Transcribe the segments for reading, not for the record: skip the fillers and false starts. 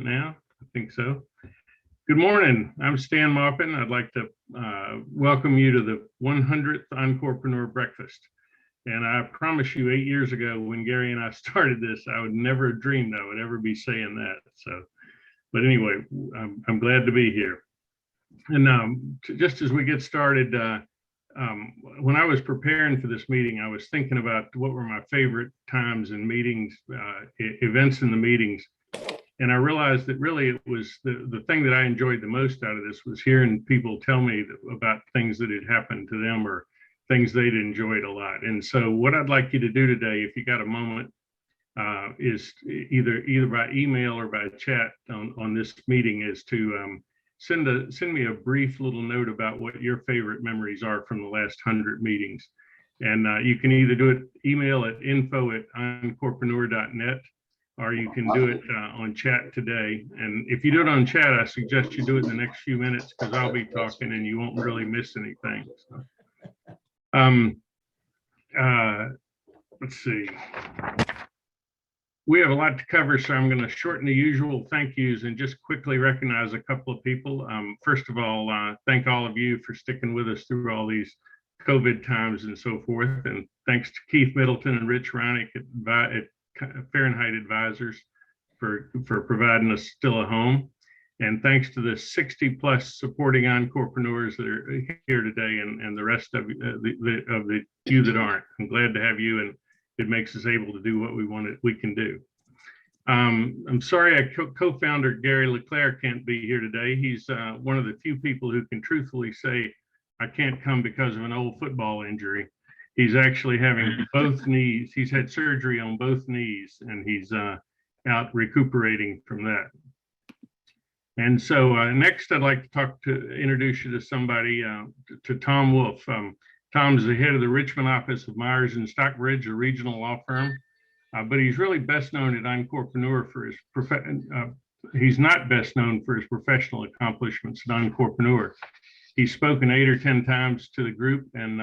now? I think so. Good morning. I'm Stan Maupin. I'd like to welcome you to the 100th Encorepreneur Breakfast. And I promise you, 8 years ago, when Gary and I started this, I would never have dreamed I would ever be saying that. So, but anyway, I'm glad to be here. And just as we get started, when I was preparing for this meeting, I was thinking about what were my favorite times in meetings, events in the meetings. And I realized that really it was the thing that I enjoyed the most out of this was hearing people tell me about things that had happened to them or things they'd enjoyed a lot. And so what I'd like you to do today, if you got a moment, is either by email or by chat on this meeting, is to send me a brief little note about what your favorite memories are from the last 100 meetings. And you can either do it email at info@encorepreneur.net, or you can do it on chat today. And if you do it on chat, I suggest you do it in the next few minutes because I'll be talking and you won't really miss anything. So, let's see. We have a lot to cover, so I'm going to shorten the usual thank yous and just quickly recognize a couple of people. First of all, thank all of you for sticking with us through all these COVID times and so forth. And thanks to Keith Middleton and Rich Reinick at Fahrenheit Advisors for providing us still a home. And thanks to the 60 plus supporting Encorepreneurs that are here today and the rest of the you that aren't. I'm glad to have you, and it makes us able to do what we can do. I'm sorry our co-founder Gary LeClaire can't be here today. He's one of the few people who can truthfully say, I can't come because of an old football injury. He's actually having both knees. He's had surgery on both knees, and he's out recuperating from that. And so next, I'd like to introduce you to somebody, to Tom Wolf. Tom is the head of the Richmond office of Myers and Stockbridge, a regional law firm, but he's really best known at Encorepreneur for his he's not best known for his professional accomplishments at Encorepreneur. He's spoken 8 or 10 times to the group, and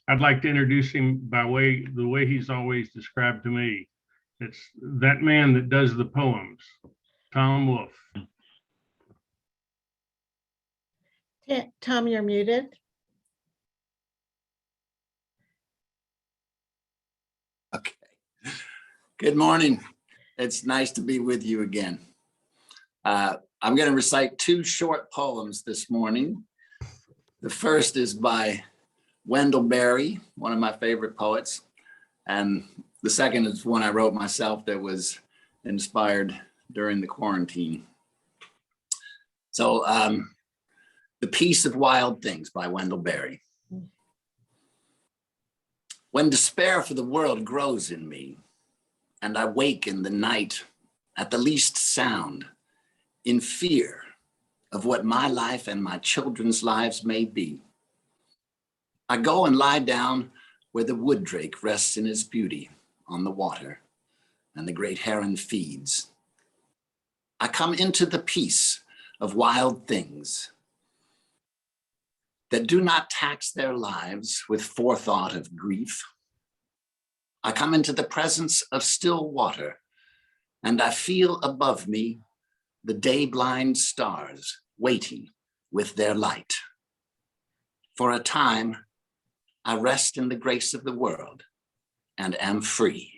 I'd like to introduce him by the way he's always described to me. It's that man that does the poems, Tom Wolf. Tom, you're muted. Okay. Good morning. It's nice to be with you again. I'm going to recite 2 short poems this morning. The first is by Wendell Berry, one of my favorite poets. And the second is one I wrote myself that was inspired during the quarantine. So The Peace of Wild Things by Wendell Berry. When despair for the world grows in me, and I wake in the night at the least sound, in fear of what my life and my children's lives may be, I go and lie down where the wood drake rests in his beauty on the water, and the great heron feeds. I come into the peace of wild things that do not tax their lives with forethought of grief. I come into the presence of still water, and I feel above me the day-blind stars waiting with their light. For a time, I rest in the grace of the world and am free.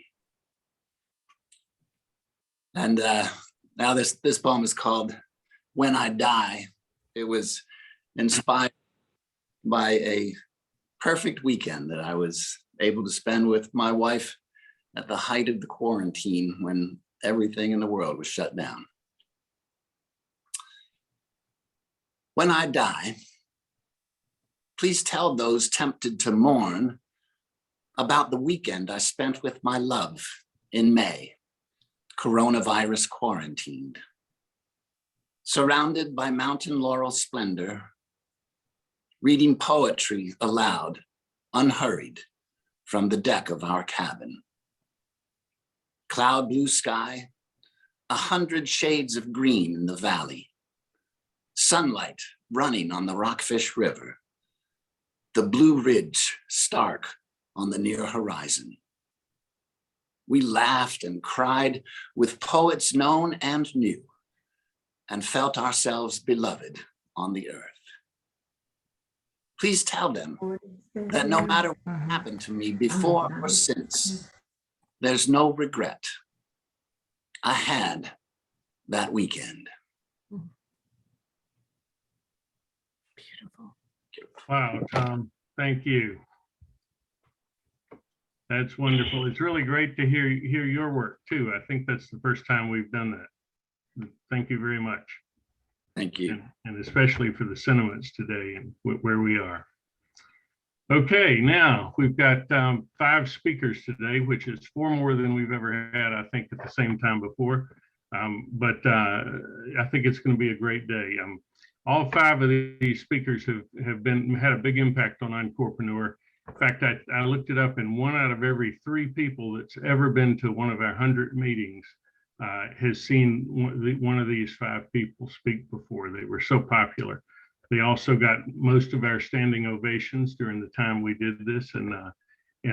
And now this poem is called When I Die. It was inspired by a perfect weekend that I was able to spend with my wife at the height of the quarantine when everything in the world was shut down. When I die, please tell those tempted to mourn about the weekend I spent with my love in May, coronavirus quarantined. Surrounded by mountain laurel splendor, reading poetry aloud, unhurried from the deck of our cabin. Cloud blue sky, 100 shades of green in the valley, sunlight running on the Rockfish River, the Blue Ridge stark on the near horizon. We laughed and cried with poets known and new, and felt ourselves beloved on the earth. Please tell them that no matter what happened to me before or since, there's no regret. I had that weekend. Beautiful. Wow, Tom, thank you. That's wonderful. It's really great to hear your work too. I think that's the first time we've done that. Thank you very much. Thank you. And especially for the sentiments today and where we are. Okay, now we've got 5 speakers today, which is 4 more than we've ever had, I think, at the same time before. But I think it's going to be a great day. All 5 of these speakers have had a big impact on Encorepreneur. In fact, I looked it up, and 1 out of every 3 people that's ever been to one of our 100 meetings has seen one of these 5 people speak before. They were so popular. They also got most of our standing ovations during the time we did this, and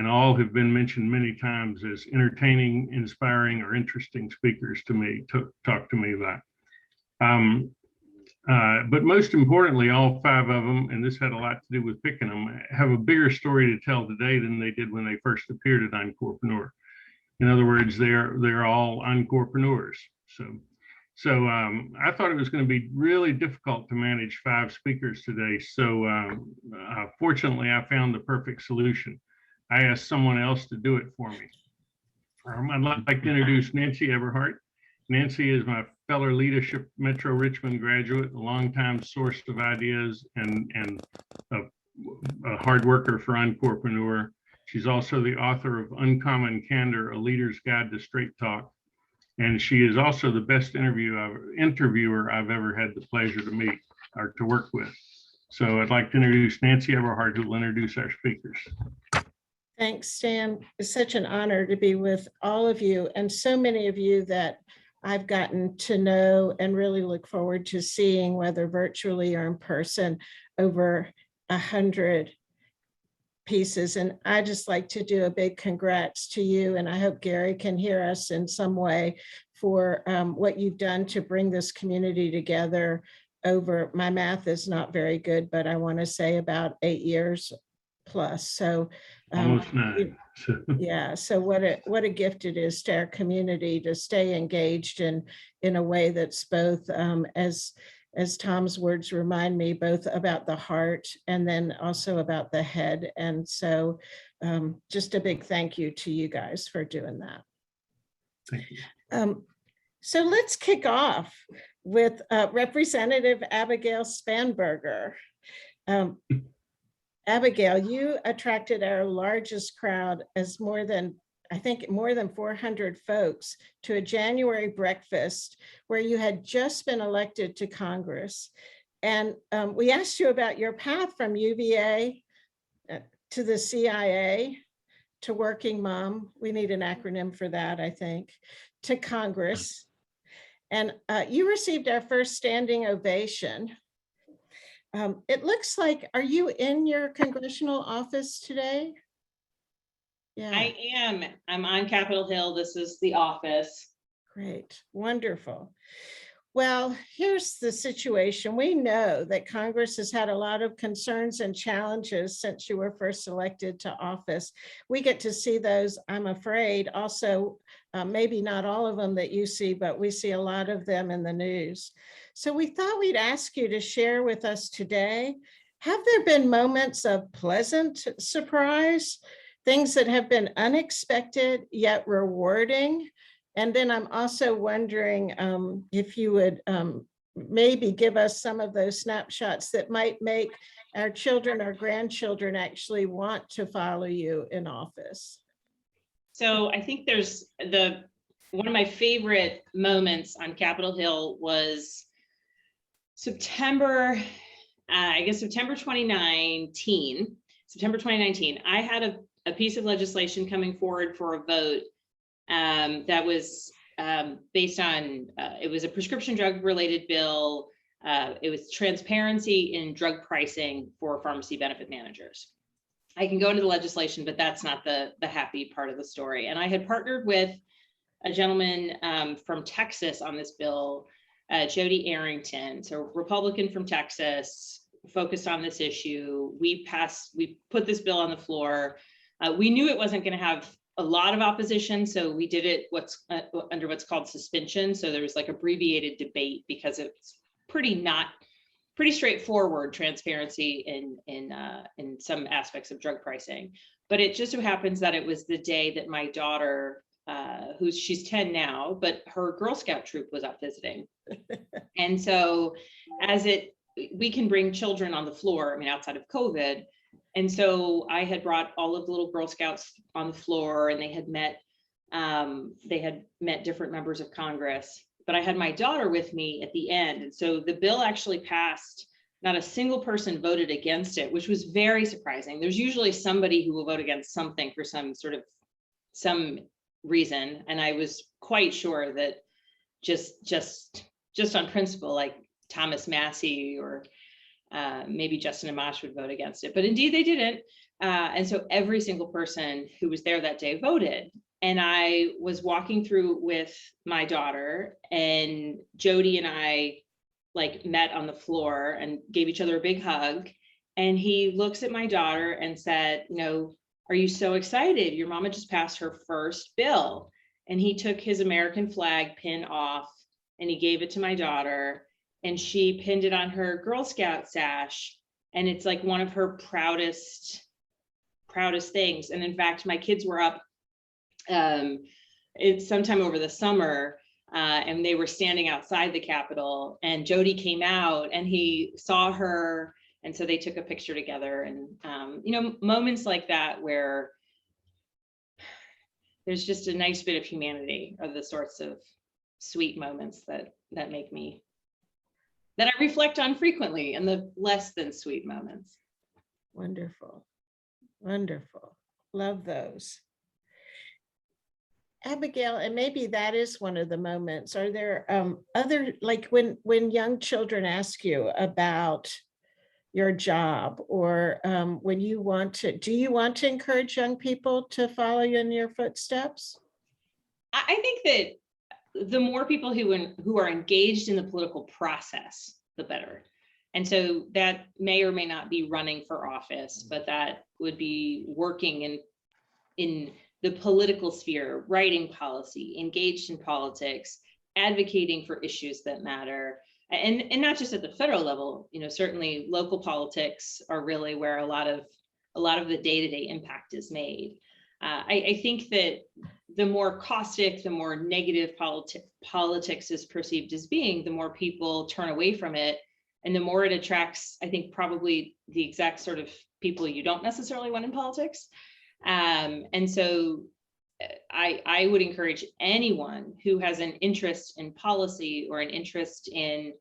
all have been mentioned many times as entertaining, inspiring, or interesting speakers to talk to me about. But most importantly, all 5 of them, and this had a lot to do with picking them, have a bigger story to tell today than they did when they first appeared at Encorepreneur. In other words, they're all Encorepreneurs. So I thought it was going to be really difficult to manage 5 speakers today. So fortunately, I found the perfect solution. I asked someone else to do it for me. I'd like to introduce Nancy Everhart. Nancy is my fellow leadership Metro Richmond graduate, a longtime source of ideas and a hard worker for Encorepreneur. She's also the author of Uncommon Candor, A Leader's Guide to Straight Talk. And she is also the best interviewer I've ever had the pleasure to meet or to work with. So I'd like to introduce Nancy Everhart, who will introduce our speakers. Thanks, Stan. It's such an honor to be with all of you and so many of you that I've gotten to know and really look forward to seeing, whether virtually or in person, over 100 pieces. And I just like to do a big congrats to you. And I hope Gary can hear us in some way for what you've done to bring this community together over, my math is not very good, but I want to say about 8 years plus. So almost 9. Yeah, so what a gift it is to our community to stay engaged in a way that's both, as Tom's words remind me, both about the heart and then also about the head. And so just a big thank you to you guys for doing that. Thank you. So let's kick off with Representative Abigail Spanberger. Abigail, you attracted our largest crowd as more than 400 folks to a January breakfast where you had just been elected to Congress. And we asked you about your path from UVA to the CIA to working mom. We need an acronym for that, I think, to Congress. And you received our first standing ovation. It looks like, are you in your congressional office today? Yeah. I am. I'm on Capitol Hill. This is the office. Great. Wonderful. Well, here's the situation. We know that Congress has had a lot of concerns and challenges since you were first elected to office. We get to see those, I'm afraid, also, maybe not all of them that you see, but we see a lot of them in the news. So we thought we'd ask you to share with us today, have there been moments of pleasant surprise, things that have been unexpected yet rewarding? And then I'm also wondering if you would maybe give us some of those snapshots that might make our children or grandchildren actually want to follow you in office. So I think there's one of my favorite moments on Capitol Hill was September 2019. I had a piece of legislation coming forward for a vote that was based on, it was a prescription drug related bill. It was transparency in drug pricing for pharmacy benefit managers. I can go into the legislation, but that's not the happy part of the story. And I had partnered with a gentleman from Texas on this bill Jody Arrington, so Republican from Texas, focused on this issue. We put this bill on the floor. We knew it wasn't going to have a lot of opposition, so we did it under what's called suspension. So there was like abbreviated debate because it's pretty straightforward transparency in some aspects of drug pricing. But it just so happens that it was the day that my daughter, she's 10 now, but her Girl Scout troop was up visiting. And so we can bring children on the floor, I mean, outside of COVID. And so I had brought all of the little Girl Scouts on the floor, and they had met different members of Congress, but I had my daughter with me at the end. And so the bill actually passed. Not a single person voted against it, which was very surprising. There's usually somebody who will vote against something for some reason. And I was quite sure that just on principle, like Thomas Massey or maybe Justin Amash would vote against it, but indeed they didn't. And so every single person who was there that day voted. And I was walking through with my daughter, and Jody and I met on the floor and gave each other a big hug. And he looks at my daughter and said, are you so excited? Your mama just passed her first bill. And he took his American flag pin off and he gave it to my daughter, and she pinned it on her Girl Scout sash. And it's like one of her proudest things. And in fact, my kids were up it's sometime over the summer, and they were standing outside the Capitol, and Jody came out and he saw her. And so they took a picture together. And, moments like that where there's just a nice bit of humanity are the sorts of sweet moments that I reflect on frequently, and the less than sweet moments. Wonderful. Wonderful. Love those. Abigail, and maybe that is one of the moments. Are there other, like when young children ask you about your job, or when you do you want to encourage young people to follow you in your footsteps? I think that the more people who are engaged in the political process, the better. And so that may or may not be running for office, but that would be working in the political sphere, writing policy, engaged in politics, advocating for issues that matter. And not just at the federal level, certainly local politics are really where a lot of the day-to-day impact is made. I think that the more caustic, the more negative politics is perceived as being, the more people turn away from it, and the more it attracts, I think, probably the exact sort of people you don't necessarily want in politics. And so I would encourage anyone who has an interest in policy or an interest in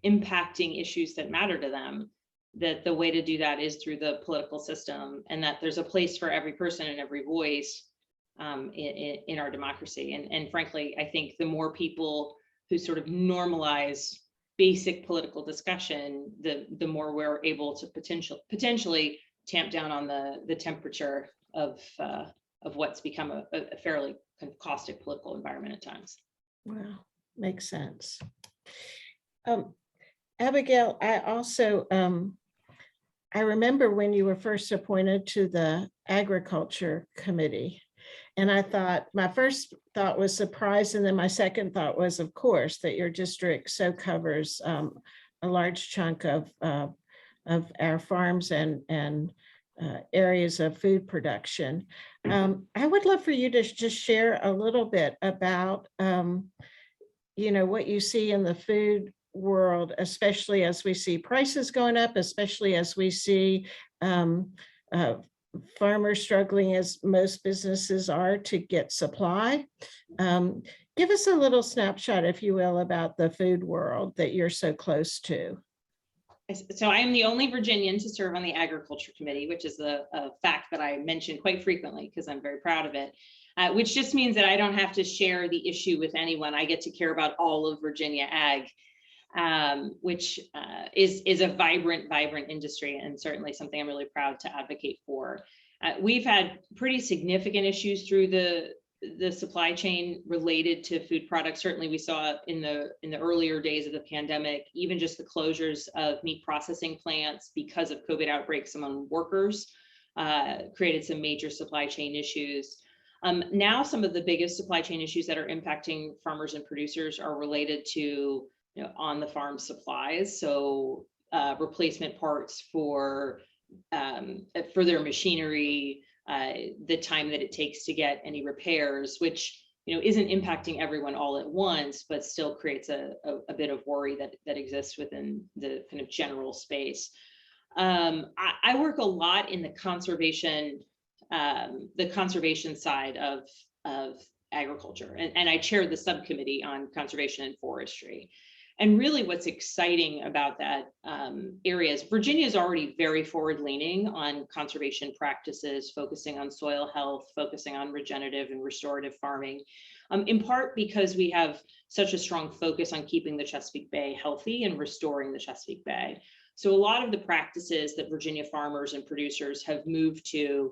impacting issues that matter to them, that the way to do that is through the political system, and that there's a place for every person and every voice in our democracy. And frankly, I think the more people who sort of normalize basic political discussion, the more we're able to potentially tamp down on the temperature of what's become a fairly kind of caustic political environment at times. Wow, makes sense. Abigail, I also, I remember when you were first appointed to the Agriculture Committee, and I thought, my first thought was surprise, and then my second thought was, of course, that your district so covers a large chunk of our farms and areas of food production. I would love for you to just share a little bit about, what you see in the food world, especially as we see prices going up, especially as we see farmers struggling, as most businesses are, to get supply. Give us a little snapshot, if you will, about the food world that you're so close to. So I am the only Virginian to serve on the Agriculture Committee, which is a fact that I mention quite frequently because I'm very proud of it, which just means that I don't have to share the issue with anyone. I get to care about all of Virginia ag, which is a vibrant industry, and certainly something I'm really proud to advocate for. We've had pretty significant issues through the the supply chain related to food products. Certainly we saw in the earlier days of the pandemic, even just the closures of meat processing plants because of COVID outbreaks among workers created some major supply chain issues. Now some of the biggest supply chain issues that are impacting farmers and producers are related to on the farm supplies. So replacement parts for their machinery, the time that it takes to get any repairs, which isn't impacting everyone all at once, but still creates a bit of worry that exists within the kind of general space. I work a lot in the conservation side of agriculture, and I chair the subcommittee on conservation and forestry. And really what's exciting about that area is Virginia is already very forward-leaning on conservation practices, focusing on soil health, focusing on regenerative and restorative farming, in part because we have such a strong focus on keeping the Chesapeake Bay healthy and restoring the Chesapeake Bay. So a lot of the practices that Virginia farmers and producers have moved to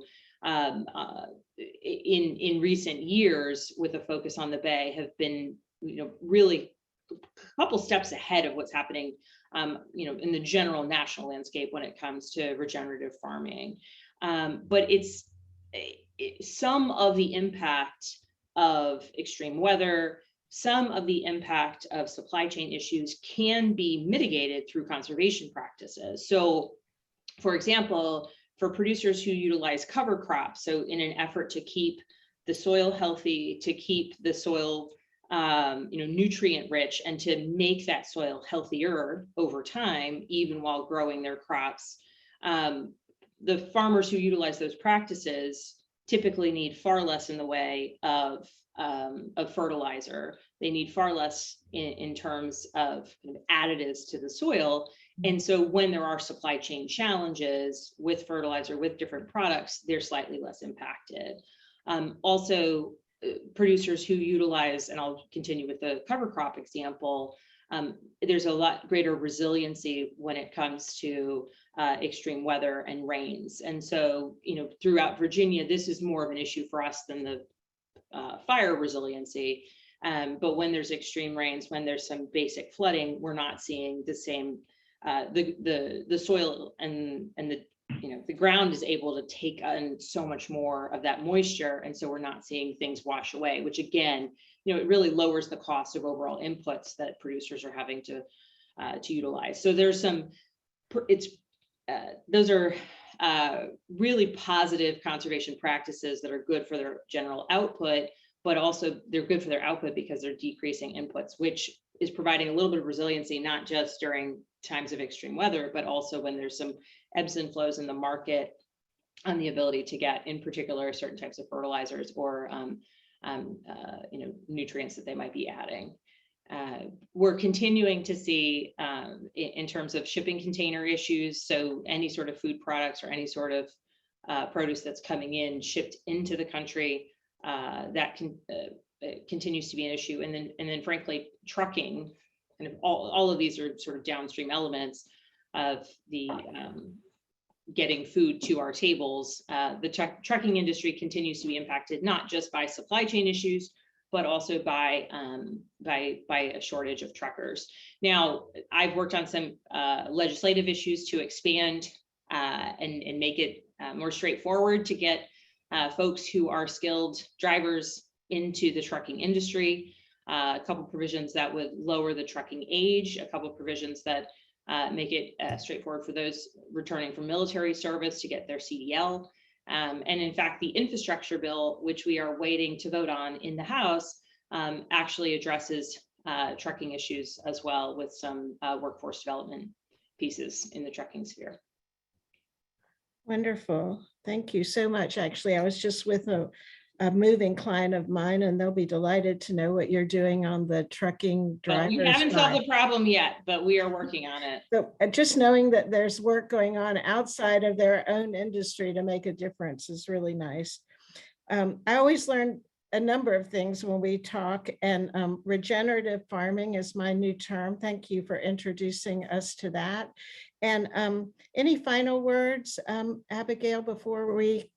in recent years with a focus on the Bay have been really a couple steps ahead of what's happening in the general national landscape when it comes to regenerative farming. But it's some of the impact of extreme weather, some of the impact of supply chain issues can be mitigated through conservation practices. So for example, for producers who utilize cover crops, so in an effort to keep the soil healthy, to keep the soil nutrient rich, and to make that soil healthier over time, even while growing their crops, the farmers who utilize those practices typically need far less in the way of fertilizer. They need far less in terms of additives to the soil. And so when there are supply chain challenges with fertilizer, with different products, they're slightly less impacted. Also, producers who utilize, and I'll continue with the cover crop example, there's a lot greater resiliency when it comes to extreme weather and rains. And so, throughout Virginia, this is more of an issue for us than the fire resiliency. But when there's extreme rains, when there's some basic flooding, we're not seeing the same, the soil and the ground is able to take on so much more of that moisture. And so we're not seeing things wash away, which again, it really lowers the cost of overall inputs that producers are having to utilize. So there's some, those are really positive conservation practices that are good for their general output, but also they're good for their output because they're decreasing inputs, which is providing a little bit of resiliency, not just during times of extreme weather, but also when there's some ebbs and flows in the market on the ability to get, in particular, certain types of fertilizers or nutrients that they might be adding. We're continuing to see in terms of shipping container issues. So any sort of food products or any sort of produce that's coming in, shipped into the country, that continues to be an issue. And then frankly, trucking, kind of all of these are sort of downstream elements of the getting food to our tables. The trucking industry continues to be impacted, not just by supply chain issues, but also by a shortage of truckers. Now, I've worked on some legislative issues to expand and make it more straightforward to get folks who are skilled drivers into the trucking industry. A couple provisions that would lower the trucking age, a couple provisions that make it straightforward for those returning from military service to get their CDL. And in fact, the infrastructure bill, which we are waiting to vote on in the House, actually addresses trucking issues as well, with some workforce development pieces in the trucking sphere. Wonderful. Thank you so much. Actually, I was just with a moving client of mine, and they'll be delighted to know what you're doing on the trucking drivers. We haven't solved the problem yet, but we are working on it. So just knowing that there's work going on outside of their own industry to make a difference is really nice. I always learn a number of things when we talk, and regenerative farming is my new term. Thank you for introducing us to that. And any final words, Abigail, before we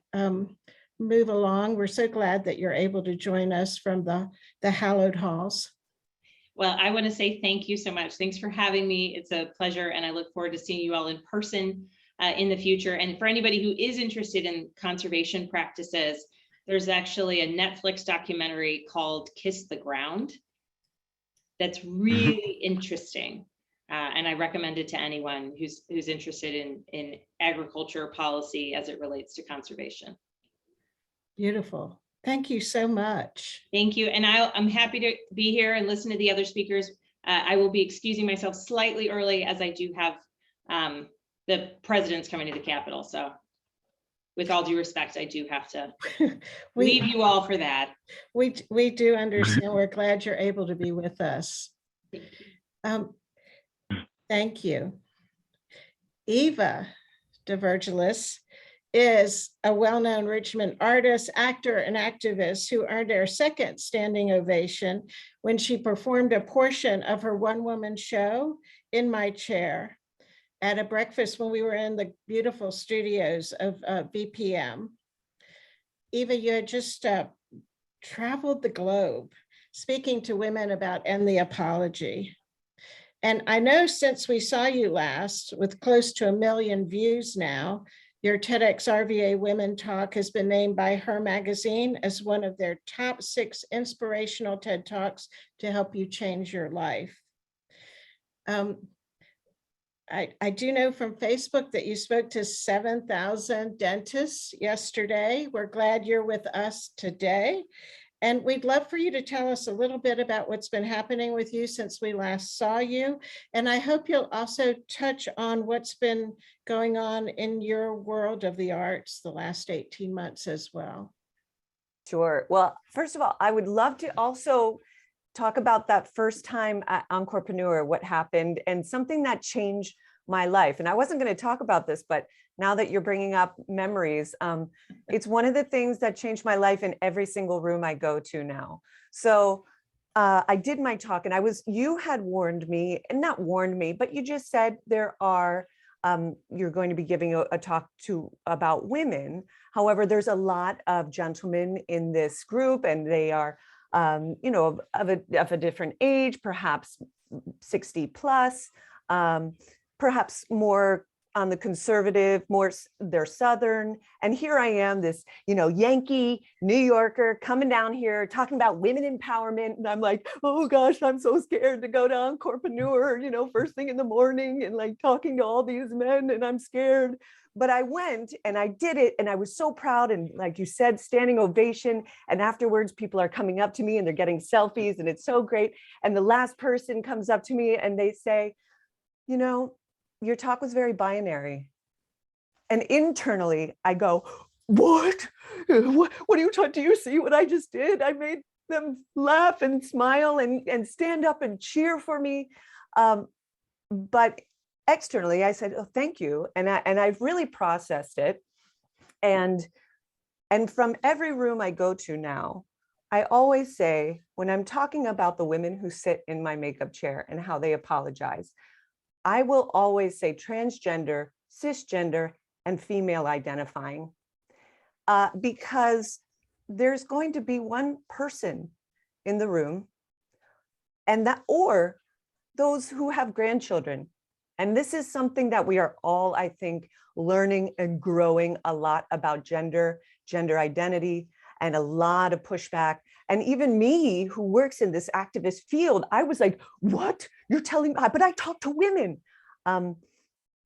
move along. We're so glad that you're able to join us from the hallowed halls. Well, I want to say thank you so much. Thanks for having me. It's a pleasure, and I look forward to seeing you all in person in the future. And for anybody who is interested in conservation practices, there's actually a Netflix documentary called Kiss the Ground that's really interesting. And I recommend it to anyone who's interested in agriculture policy as it relates to conservation. Beautiful. Thank you so much. Thank you. And I'm happy to be here and listen to the other speakers. I will be excusing myself slightly early as I do have the president's coming to the Capitol. So with all due respect, I do have to leave you all for that. We do understand. We're glad you're able to be with us. Thank you. Eva DeVirgilis is a well-known Richmond artist, actor, and activist who earned her second standing ovation when she performed a portion of her one-woman show, In My Chair, at a breakfast when we were in the beautiful studios of BPM. Eva, you had just traveled the globe speaking to women about End the Apology. And I know since we saw you last, with close to 1 million views now, your TEDx RVA Women Talk has been named by Her Magazine as one of their top 6 inspirational TED Talks to help you change your life. I do know from Facebook that you spoke to 7,000 dentists yesterday. We're glad you're with us today. And we'd love for you to tell us a little bit about what's been happening with you since we last saw you. And I hope you'll also touch on what's been going on in your world of the arts the last 18 months as well. Sure. Well, first of all, I would love to also talk about that first time at Encorepreneur, what happened, and something that changed my life. And I wasn't going to talk about this, but now that you're bringing up memories, it's one of the things that changed my life in every single room I go to now. So I did my talk, and you had warned me, and not warned me, but you just said there are, you're going to be giving a talk about women. However, there's a lot of gentlemen in this group, and they are, you know, of a different age, perhaps 60 plus, perhaps more on the conservative, more they're Southern. And here I am, this, you know, Yankee New Yorker coming down here talking about women empowerment. And I'm like, oh gosh, I'm so scared to go to Encorepreneur, you know, first thing in the morning and like talking to all these men, and I'm scared. But I went and I did it, and I was so proud. And like you said, standing ovation. And afterwards, people are coming up to me and they're getting selfies, and it's so great. And the last person comes up to me and they say, you know, your talk was very binary. And internally I go, what are you talking? Do you see what I just did? I made them laugh and smile and stand up and cheer for me. But externally I said, oh, thank you. And I've really processed it. And from every room I go to now, I always say, when I'm talking about the women who sit in my makeup chair and how they apologize, I will always say transgender, cisgender, and female identifying, because there's going to be one person in the room, and that, or those who have grandchildren. And this is something that we are all, I think, learning and growing a lot about gender identity, and a lot of pushback. And even me, who works in this activist field, I was like, what? You're telling me? But I talk to women. And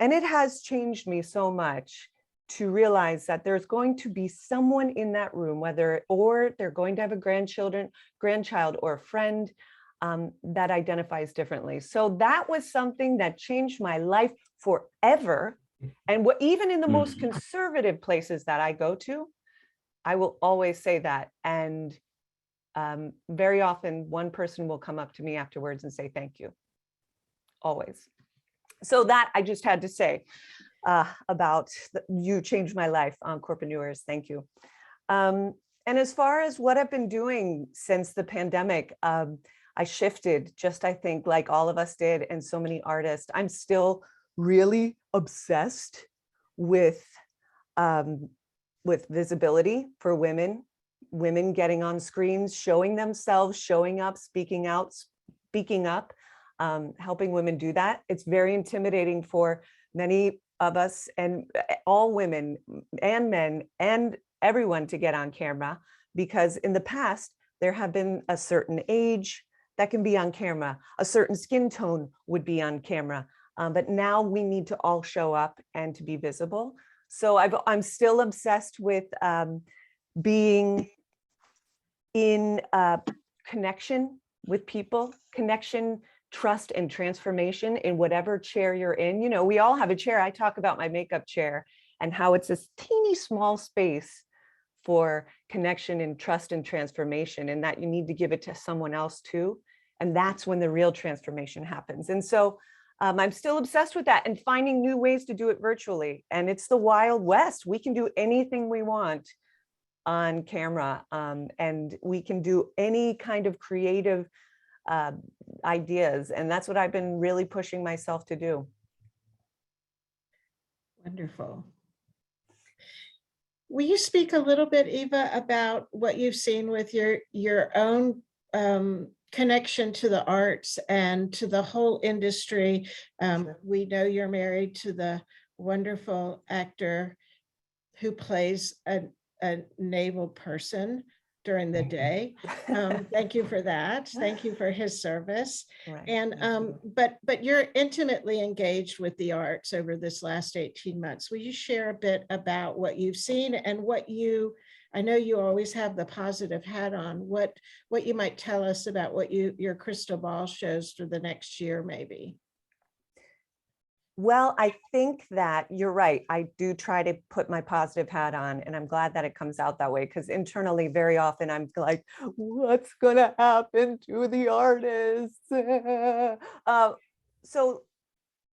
it has changed me so much to realize that there's going to be someone in that room, or they're going to have a grandchild or a friend that identifies differently. So that was something that changed my life forever. And even in the most conservative places that I go to, I will always say that. And very often one person will come up to me afterwards and say, thank you, always. So that I just had to say about you changed my life, Encorepreneurs, thank you. And as far as what I've been doing since the pandemic, I shifted, just I think like all of us did, and so many artists. I'm still really obsessed with with visibility for women, women getting on screens, showing themselves, showing up, speaking out, speaking up, helping women do that. It's very intimidating for many of us, and all women and men and everyone, to get on camera, because in the past, there have been a certain age that can be on camera, a certain skin tone would be on camera. But now we need to all show up and to be visible. So I'm still obsessed with being in connection with people, connection, trust, and transformation in whatever chair you're in. You know, we all have a chair. I talk about my makeup chair and how it's this teeny small space for connection and trust and transformation, and that you need to give it to someone else too. And that's when the real transformation happens. And so I'm still obsessed with that and finding new ways to do it virtually. And it's the Wild West. We can do anything we want on camera, and we can do any kind of creative ideas. And that's what I've been really pushing myself to do. Wonderful. Will you speak a little bit, Eva, about what you've seen with your own connection to the arts and to the whole industry? We know you're married to the wonderful actor who plays a naval person during the day. Thank you for that. Thank you for his service. Right. And but you're intimately engaged with the arts over this last 18 months. Will you share a bit about what you've seen and what you, I know you always have the positive hat on, what you might tell us about what your crystal ball shows for the next year, maybe? Well, I think that you're right. I do try to put my positive hat on, and I'm glad that it comes out that way, because internally, very often I'm like, what's going to happen to the artists? So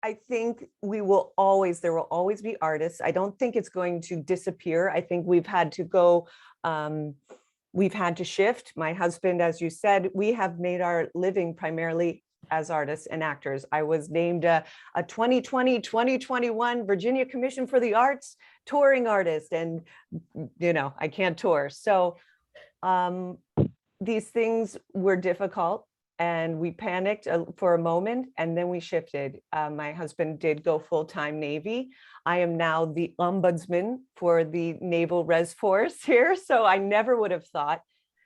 I think there will always be artists. I don't think it's going to disappear. I think we've had to go, we've had to shift. My husband, as you said, we have made our living primarily as artists and actors. I was named a 2020-2021 Virginia Commission for the Arts touring artist, and you know, I can't tour. So these things were difficult, and we panicked for a moment, and then we shifted. My husband did go full-time Navy. I am now the ombudsman for the Naval Res Force here. So I never would have thought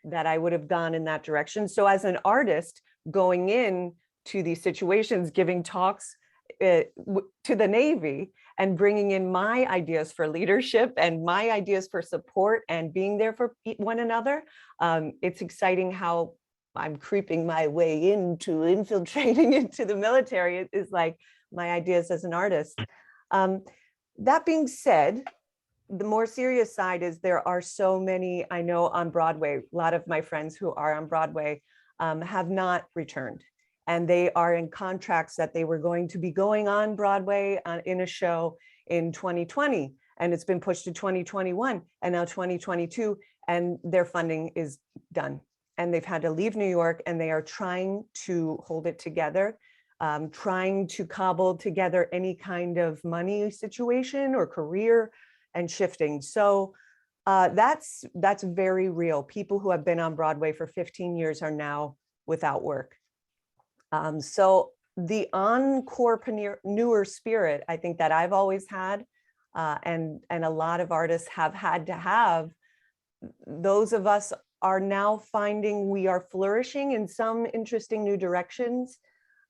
that I would have gone in that direction. So as an artist going in to these situations, giving talks to the Navy and bringing in my ideas for leadership and my ideas for support and being there for one another. It's exciting how I'm creeping my way into infiltrating into the military. It is like my ideas as an artist. That being said, the more serious side is there are so many, I know on Broadway, a lot of my friends who are on Broadway have not returned. And they are in contracts that they were going to be going on Broadway in a show in 2020, and it's been pushed to 2021 and now 2022, and their funding is done. And they've had to leave New York, and they are trying to hold it together, trying to cobble together any kind of money situation or career and shifting. So that's very real. People who have been on Broadway for 15 years are now without work. So the Encorepreneur spirit, I think that I've always had, and a lot of artists have had to have, those of us are now finding we are flourishing in some interesting new directions.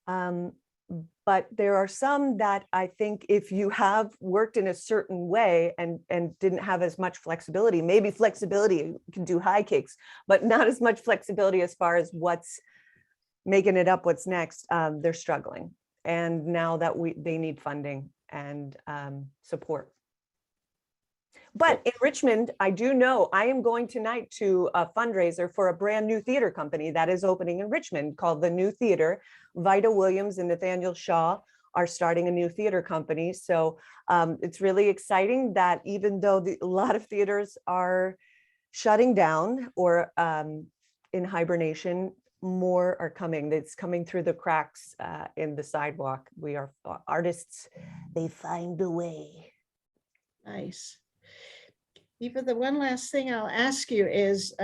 But there are some that I think if you have worked in a certain way and didn't have as much flexibility, maybe flexibility, you can do high kicks, but not as much flexibility as far as what's making it up, what's next, they're struggling. And now that they need funding and support. But in Richmond, I do know I am going tonight to a fundraiser for a brand new theater company that is opening in Richmond called The New Theater. Vida Williams and Nathaniel Shaw are starting a new theater company. So it's really exciting that even though a lot of theaters are shutting down or in hibernation, more are coming. It's coming through the cracks in the sidewalk. We are artists, they find a way. Nice. Eva, the one last thing I'll ask you is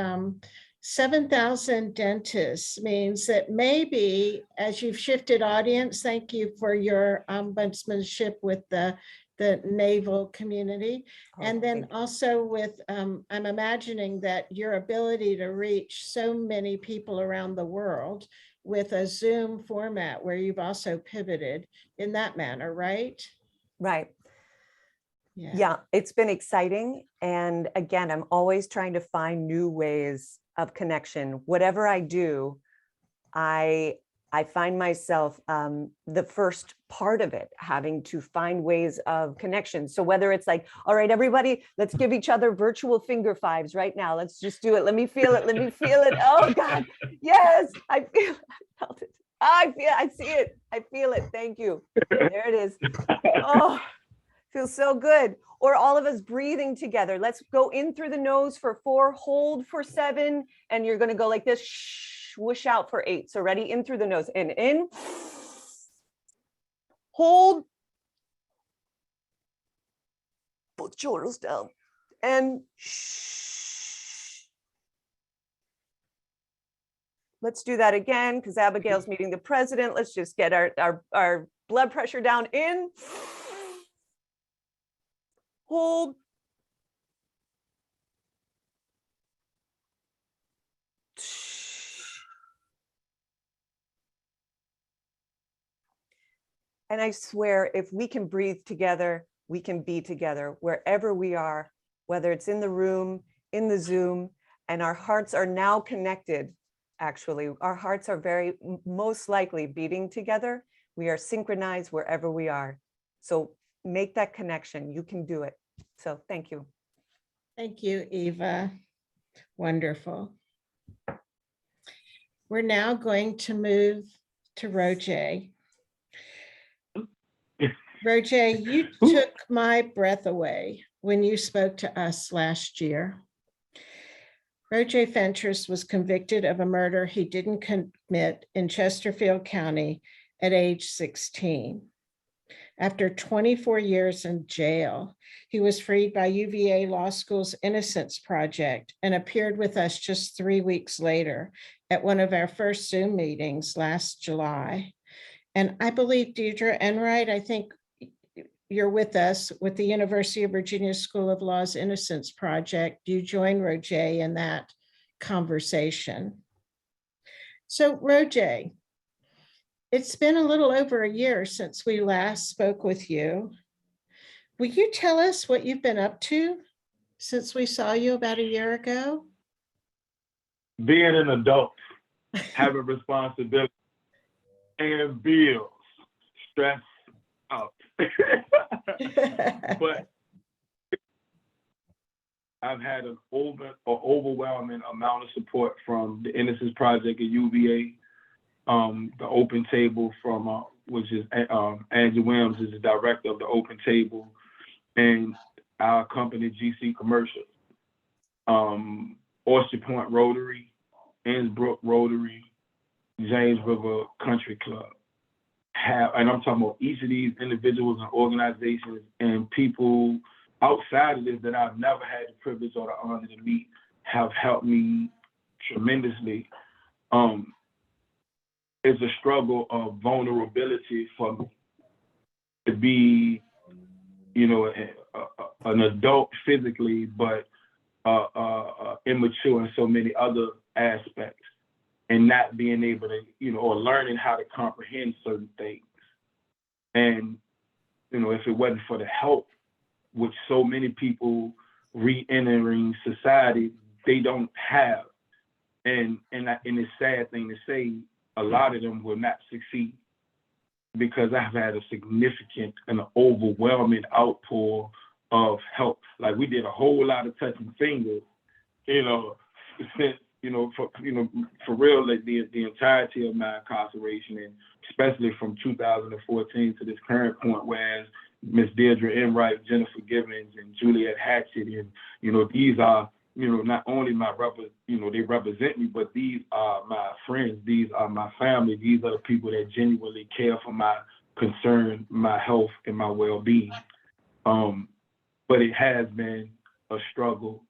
7,000 dentists means that maybe as you've shifted audience, thank you for your ombudsmanship with the naval community. And then also with, I'm imagining that your ability to reach so many people around the world with a Zoom format where you've also pivoted in that manner, right? Right. Yeah, it's been exciting. And again, I'm always trying to find new ways of connection. Whatever I do, I find myself the first part of it, having to find ways of connection. So whether it's like, all right, everybody, let's give each other virtual finger fives right now. Let's just do it. Let me feel it. Let me feel it. Oh God, yes, I feel it. I felt it. I see it. I feel it. Thank you. There it is. Oh, feels so good. Or all of us breathing together. Let's go in through the nose for 4, hold for 7, and you're going to go like this, whoosh out for 8. So ready, in through the nose, in, hold, both shoulders down, and let's do that again because Abigail's meeting the president. Let's just get our blood pressure down, in, hold, and I swear, if we can breathe together, we can be together wherever we are, whether it's in the room, in the Zoom, and our hearts are now connected. Actually, our hearts are very most likely beating together. We are synchronized wherever we are. So make that connection. You can do it. So thank you. Thank you, Eva. Wonderful. We're now going to move to Rojai. Rojai, you took my breath away when you spoke to us last year. Rojai Fentress was convicted of a murder he didn't commit in Chesterfield County at age 16. After 24 years in jail, he was freed by UVA Law School's Innocence Project and appeared with us just 3 weeks later at one of our first Zoom meetings last July. And I believe Deidre Enright, I think you're with us with the University of Virginia School of Law's Innocence Project. You joined Rojai in that conversation. So Rojai, it's been a little over a year since we last spoke with you. Will you tell us what you've been up to since we saw you about a year ago? Being an adult, having responsibility, and bills, stress out. But I've had an overwhelming amount of support from the Innocence Project at UVA, the Open Table from, which is Angie Williams is the director of the Open Table, and our company GC Commercial, Oyster Point Rotary, Innsbrook Rotary, James River Country Club. And I'm talking about each of these individuals and organizations and people outside of this that I've never had the privilege or the honor to meet have helped me tremendously. It's a struggle of vulnerability for me to be, you know, an adult physically, but immature in so many other aspects, and not being able to, you know, or learning how to comprehend certain things. And, you know, if it wasn't for the help, which so many people re-entering society, they don't have. And it's a sad thing to say, a lot of them will not succeed because I've had a significant and overwhelming outpour of help. Like we did a whole lot of touching fingers, you know, since, for real, like the entirety of my incarceration, and especially from 2014 to this current point, whereas Miss Deirdre Enright, Jennifer Givens, and Juliet Hatchett, and, you know, these are, you know, not only they represent me, but these are my friends, these are my family, these are the people that genuinely care for my concern, my health, and my well-being. But it has been a struggle.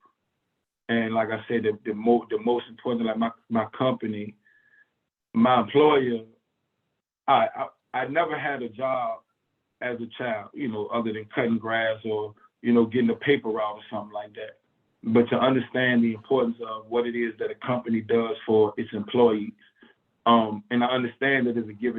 And like I said, the most important, like my company, my employer, I never had a job as a child, you know, other than cutting grass or, you know, getting a paper route or something like that. But to understand the importance of what it is that a company does for its employees. And I understand that there's a give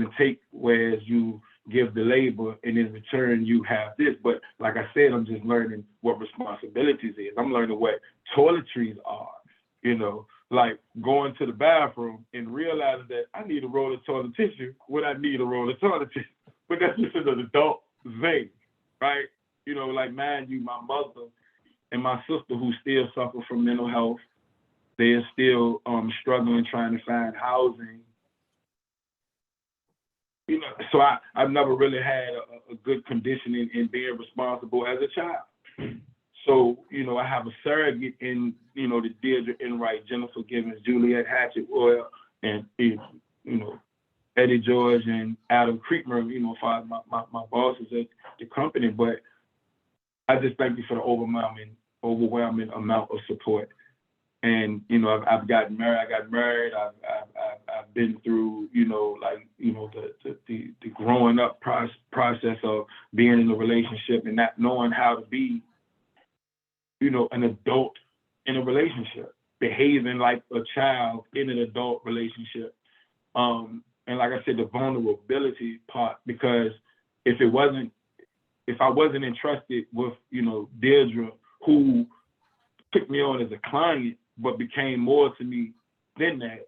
and take, whereas you give the labor and in return you have this. But like I said, I'm just learning what responsibilities is. I'm learning what toiletries are, you know, like going to the bathroom and realizing that I need a roll of toilet tissue when I need a roll of toilet tissue. But that's just an adult thing, right? You know, like mind you, my mother and my sister who still suffer from mental health, they're still struggling trying to find housing. You know, so I've never really had a good condition in being responsible as a child. So, you know, I have a surrogate in, you know, the Deirdre Enright, Jennifer Gibbons, Juliet Hatchett Oil, and, you know, Eddie George and Adam Creekmer, you know, my bosses at the company. But I just thank you for the overwhelming amount of support. And, you know, I've gotten married. I got married. I've been through, you know, like, you know, the growing up process of being in a relationship and not knowing how to be, you know, an adult in a relationship, behaving like a child in an adult relationship. And like I said, the vulnerability part, because if I wasn't entrusted with, you know, Deirdre, who took me on as a client, but became more to me than that,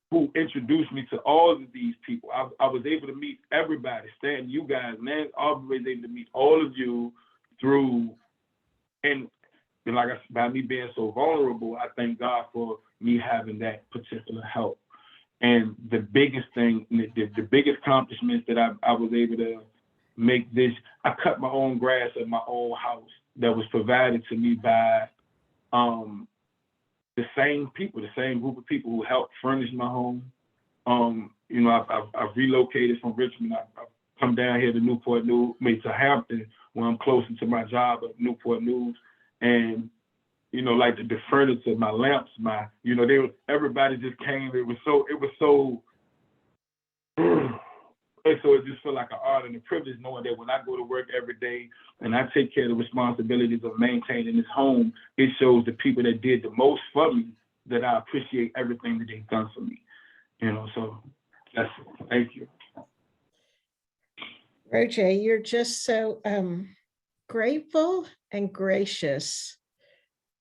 who introduced me to all of these people. I was able to meet everybody, Stanley, you guys, man, I was able to meet all of you through, and like I said, by me being so vulnerable, I thank God for me having that particular help. And the biggest thing, the biggest accomplishment that I was able to make this, I cut my own grass at my own house that was provided to me by the same people, the same group of people who helped furnish my home. You know, I've relocated from Richmond. I've come down here to Newport News, to Hampton, where I'm closer to my job at Newport News. And, you know, like the furniture, my lamps, you know, everybody just came. It was so, and so it just felt like an honor and a privilege knowing that when I go to work every day and I take care of the responsibilities of maintaining this home, it shows the people that did the most for me that I appreciate everything that they've done for me. You know, so that's it. Thank you. Rojai, you're just so grateful and gracious.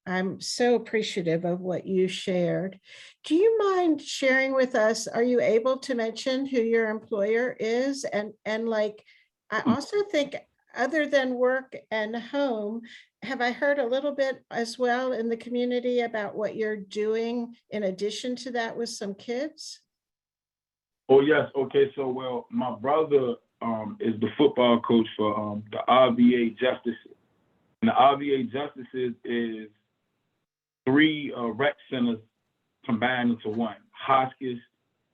I'm so appreciative of what you shared. Do you mind sharing with us, are you able to mention who your employer is? And like, I also think other than work and home, have I heard a little bit as well in the community about what you're doing in addition to that with some kids? Oh, yes. Okay. So, well, my brother is the football coach for the RVA Justices. And the RVA Justices is 3 rec centers combined into one. Hotchkiss,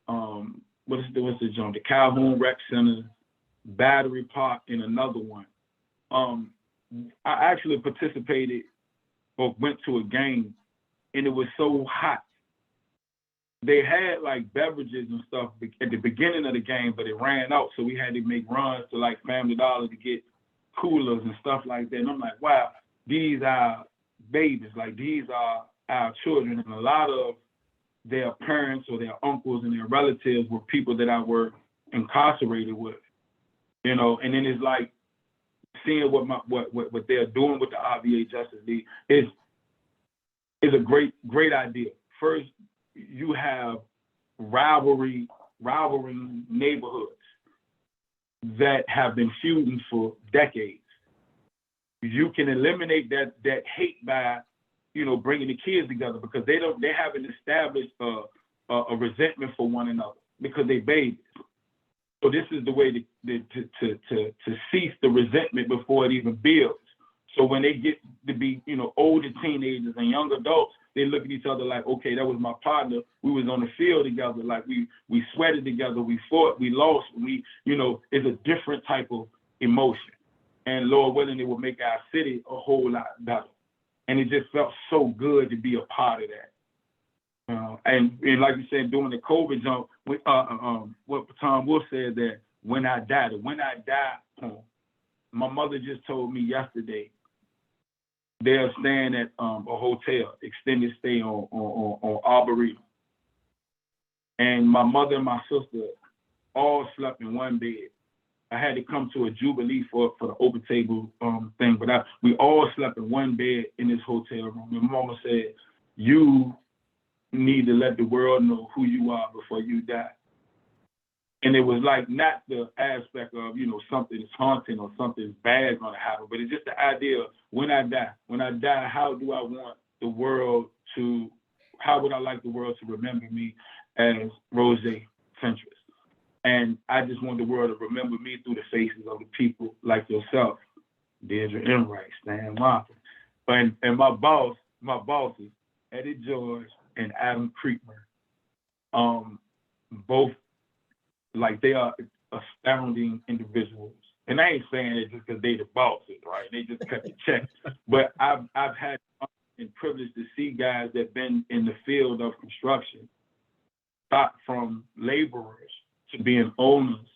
what's the joint? The Calhoun Rec Center, Battery Park, and another one. I actually participated or went to a game, and it was so hot. They had like beverages and stuff at the beginning of the game, but it ran out, so we had to make runs to like Family Dollar to get coolers and stuff like that. And I'm like, wow, these are babies, like these are our children, and a lot of their parents or their uncles and their relatives were people that I were incarcerated with, you know. And then it's like seeing what they're doing with the RVA Justice League is a great idea. First, you have rivalry neighborhoods that have been feuding for decades. You can eliminate that hate by, you know, bringing the kids together, because they haven't established a resentment for one another because they babies. So this is the way to cease the resentment before it even builds. So when they get to be, you know, older teenagers and young adults, they look at each other like, okay, that was my partner. We was on the field together. Like we sweated together. We fought. We lost. You know, it's a different type of emotion. And Lord willing, it will make our city a whole lot better. And it just felt so good to be a part of that. And like you said, during the COVID jump, what Tom Wolf said that when I die, my mother just told me yesterday they're staying at a hotel, extended stay on Arboretum. And my mother and my sister all slept in one bed. I had to come to a jubilee for the open table thing, but we all slept in one bed in this hotel room. And Mama said, you need to let the world know who you are before you die. And it was like not the aspect of, something is haunting or something bad is going to happen, but it's just the idea of when I die, how do I want the world to, how would I like the world to remember me as Rojai Fentress? And I just want the world to remember me through the faces of the people like yourself, Deirdre Enright, Stan Martin, and my bosses, Eddie George and Adam Creekmer, both, like, they are astounding individuals. And I ain't saying it just because they the bosses, right? They just cut the check. But I've had the privilege to see guys that been in the field of construction, start from laborers to being owners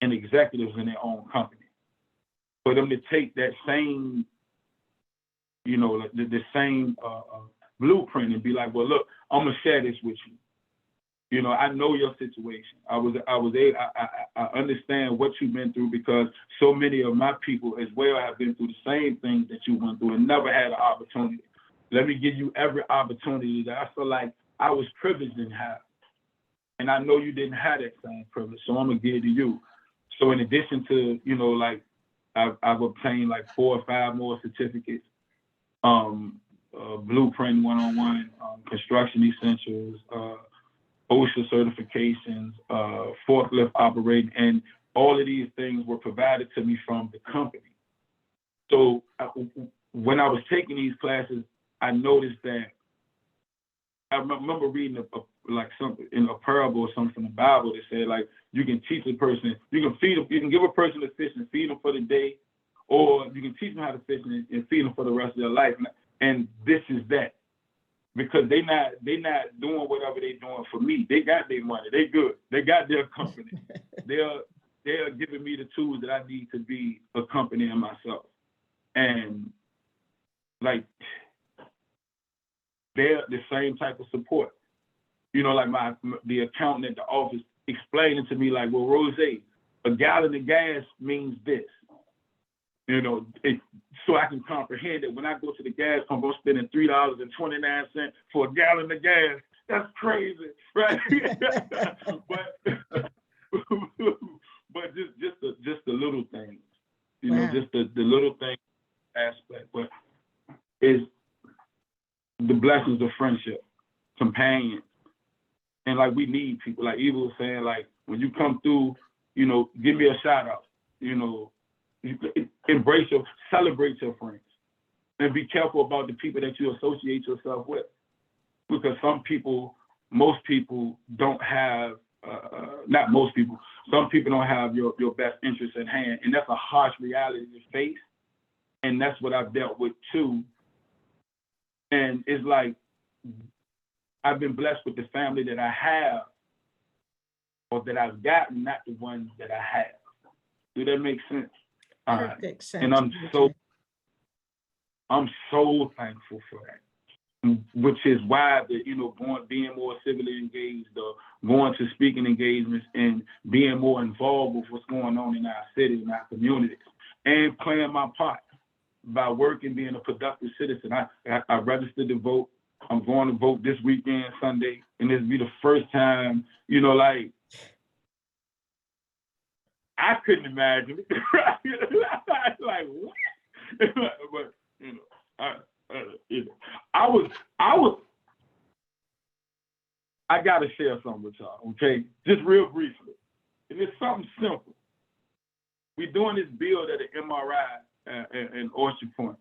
and executives in their own company. For them to take that same, the same blueprint and be like, well, look, I'm gonna share this with you. I know your situation. I understand what you've been through, because so many of my people as well have been through the same things that you went through and never had an opportunity. Let me give you every opportunity that I feel like I was privileged in having. And I know you didn't have that same privilege, so I'm gonna give it to you. So in addition to, I've obtained like 4 or 5 more certificates, Blueprint 101, construction essentials, OSHA certifications, forklift operating, and all of these things were provided to me from the company. So when I was taking these classes, I noticed that I remember reading like something in a parable or something in the Bible that said, like, you can teach a person, you can feed them, you can give a person a fish and feed them for the day, or you can teach them how to fish and feed them for the rest of their life. And this is that, because they not doing whatever they doing for me. They got their money. They good. They got their company. They're giving me the tools that I need to be accompanying myself. And like, they're the same type of support. Like the accountant at the office explaining to me, like, well, Rojai, a gallon of gas means this. So I can comprehend that when I go to the gas pump, I'm spending $3.29 for a gallon of gas. That's crazy, right? but just the little things, Wow. just the little thing aspect. But is the blessings of friendship, companions, and like, we need people. Like Eva was saying, like, when you come through, give me a shout out. Celebrate your friends, and be careful about the people that you associate yourself with, because most people don't have, not most people, some people don't have your best interests at hand, and that's a harsh reality to face, and that's what I've dealt with too. And it's like, I've been blessed with the family that I have, or that I've gotten, not the ones that I have. Do that make sense? Perfect sense. And I'm so thankful for that, which is why being more civilly engaged, or going to speaking engagements and being more involved with what's going on in our city and our communities, and playing my part by working, being a productive citizen. I registered to vote. I'm going to vote this weekend, Sunday, and this will be the first time, like, I couldn't imagine it. Like, what? But I gotta share something with y'all, okay? Just real briefly. And it's something simple. We're doing this build at the MRI in Orchard Point.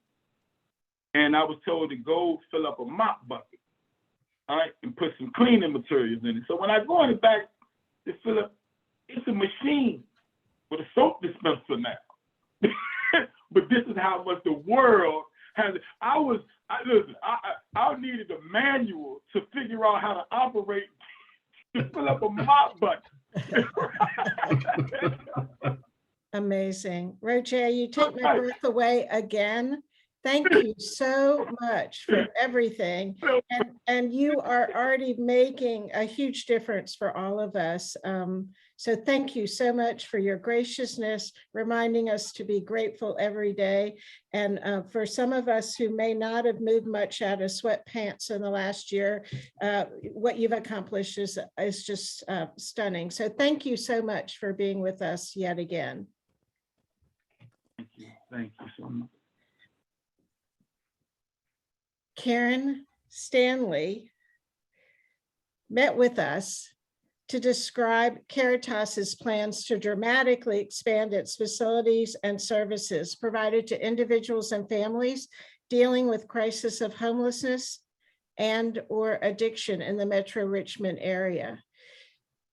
And I was told to go fill up a mop bucket, all right, and put some cleaning materials in it. So when I go in the back to fill up, it's a machine with a soap dispenser now. but this is how much the world has. Listen, I needed a manual to figure out how to operate to fill up a mop button. Amazing. Rojai, you take my breath away again. Thank you so much for everything. And you are already making a huge difference for all of us. So thank you so much for your graciousness, reminding us to be grateful every day. And for some of us who may not have moved much out of sweatpants in the last year, what you've accomplished is just stunning. So thank you so much for being with us yet again. Thank you so much. Karen Stanley met with us to describe CARITAS's plans to dramatically expand its facilities and services provided to individuals and families dealing with crisis of homelessness and or addiction in the Metro Richmond area.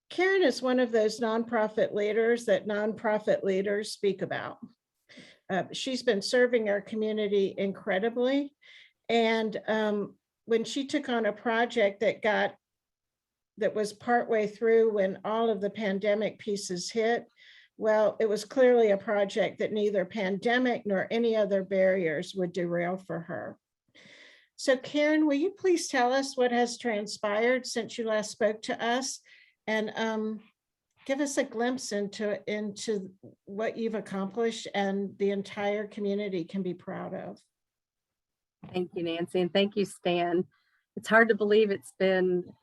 Karen is one of those nonprofit leaders that nonprofit leaders speak about. She's been serving our community incredibly. And when she took on a project that was partway through when all of the pandemic pieces hit, well, it was clearly a project that neither pandemic nor any other barriers would derail for her. So Karen, will you please tell us what has transpired since you last spoke to us, and give us a glimpse into what you've accomplished and the entire community can be proud of. Thank you, Nancy, and thank you, Stan. It's hard to believe it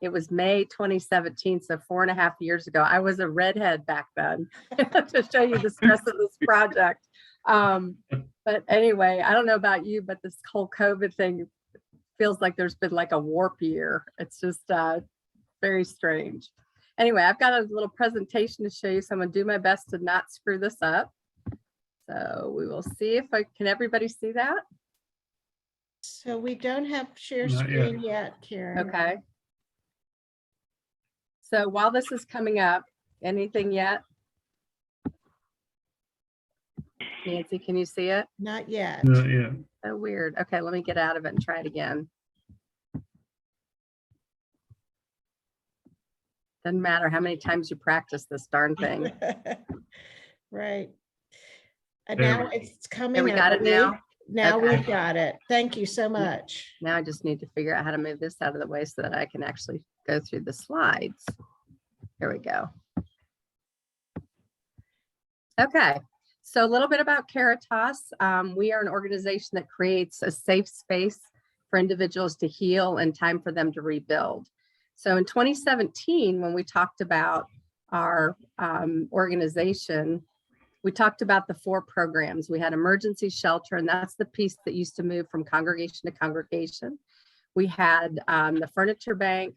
was May 2017, so 4.5 years ago. I was a redhead back then to show you the stress of this project. But anyway, I don't know about you, but this whole COVID thing feels like there's been like a warp year. It's just very strange. Anyway, I've got a little presentation to show you, so I'm gonna do my best to not screw this up. So we will see if can everybody see that? So we don't have share Not screen yet, Karen. Okay. So while this is coming up, anything yet? Nancy, can you see it? Not yet. Yeah. So weird. Okay, let me get out of it and try it again. Doesn't matter how many times you practice this darn thing. Right. And There now we it's coming. There we got up. it now. Now Okay. we've got it. Thank you so much. Now I just need to figure out how to move this out of the way so that I can actually go through the slides. There we go. Okay, so a little bit about CARITAS. We are an organization that creates a safe space for individuals to heal and time for them to rebuild. So in 2017, when we talked about our organization, we talked about the 4 programs. We had emergency shelter, and that's the piece that used to move from congregation to congregation. We had the furniture bank,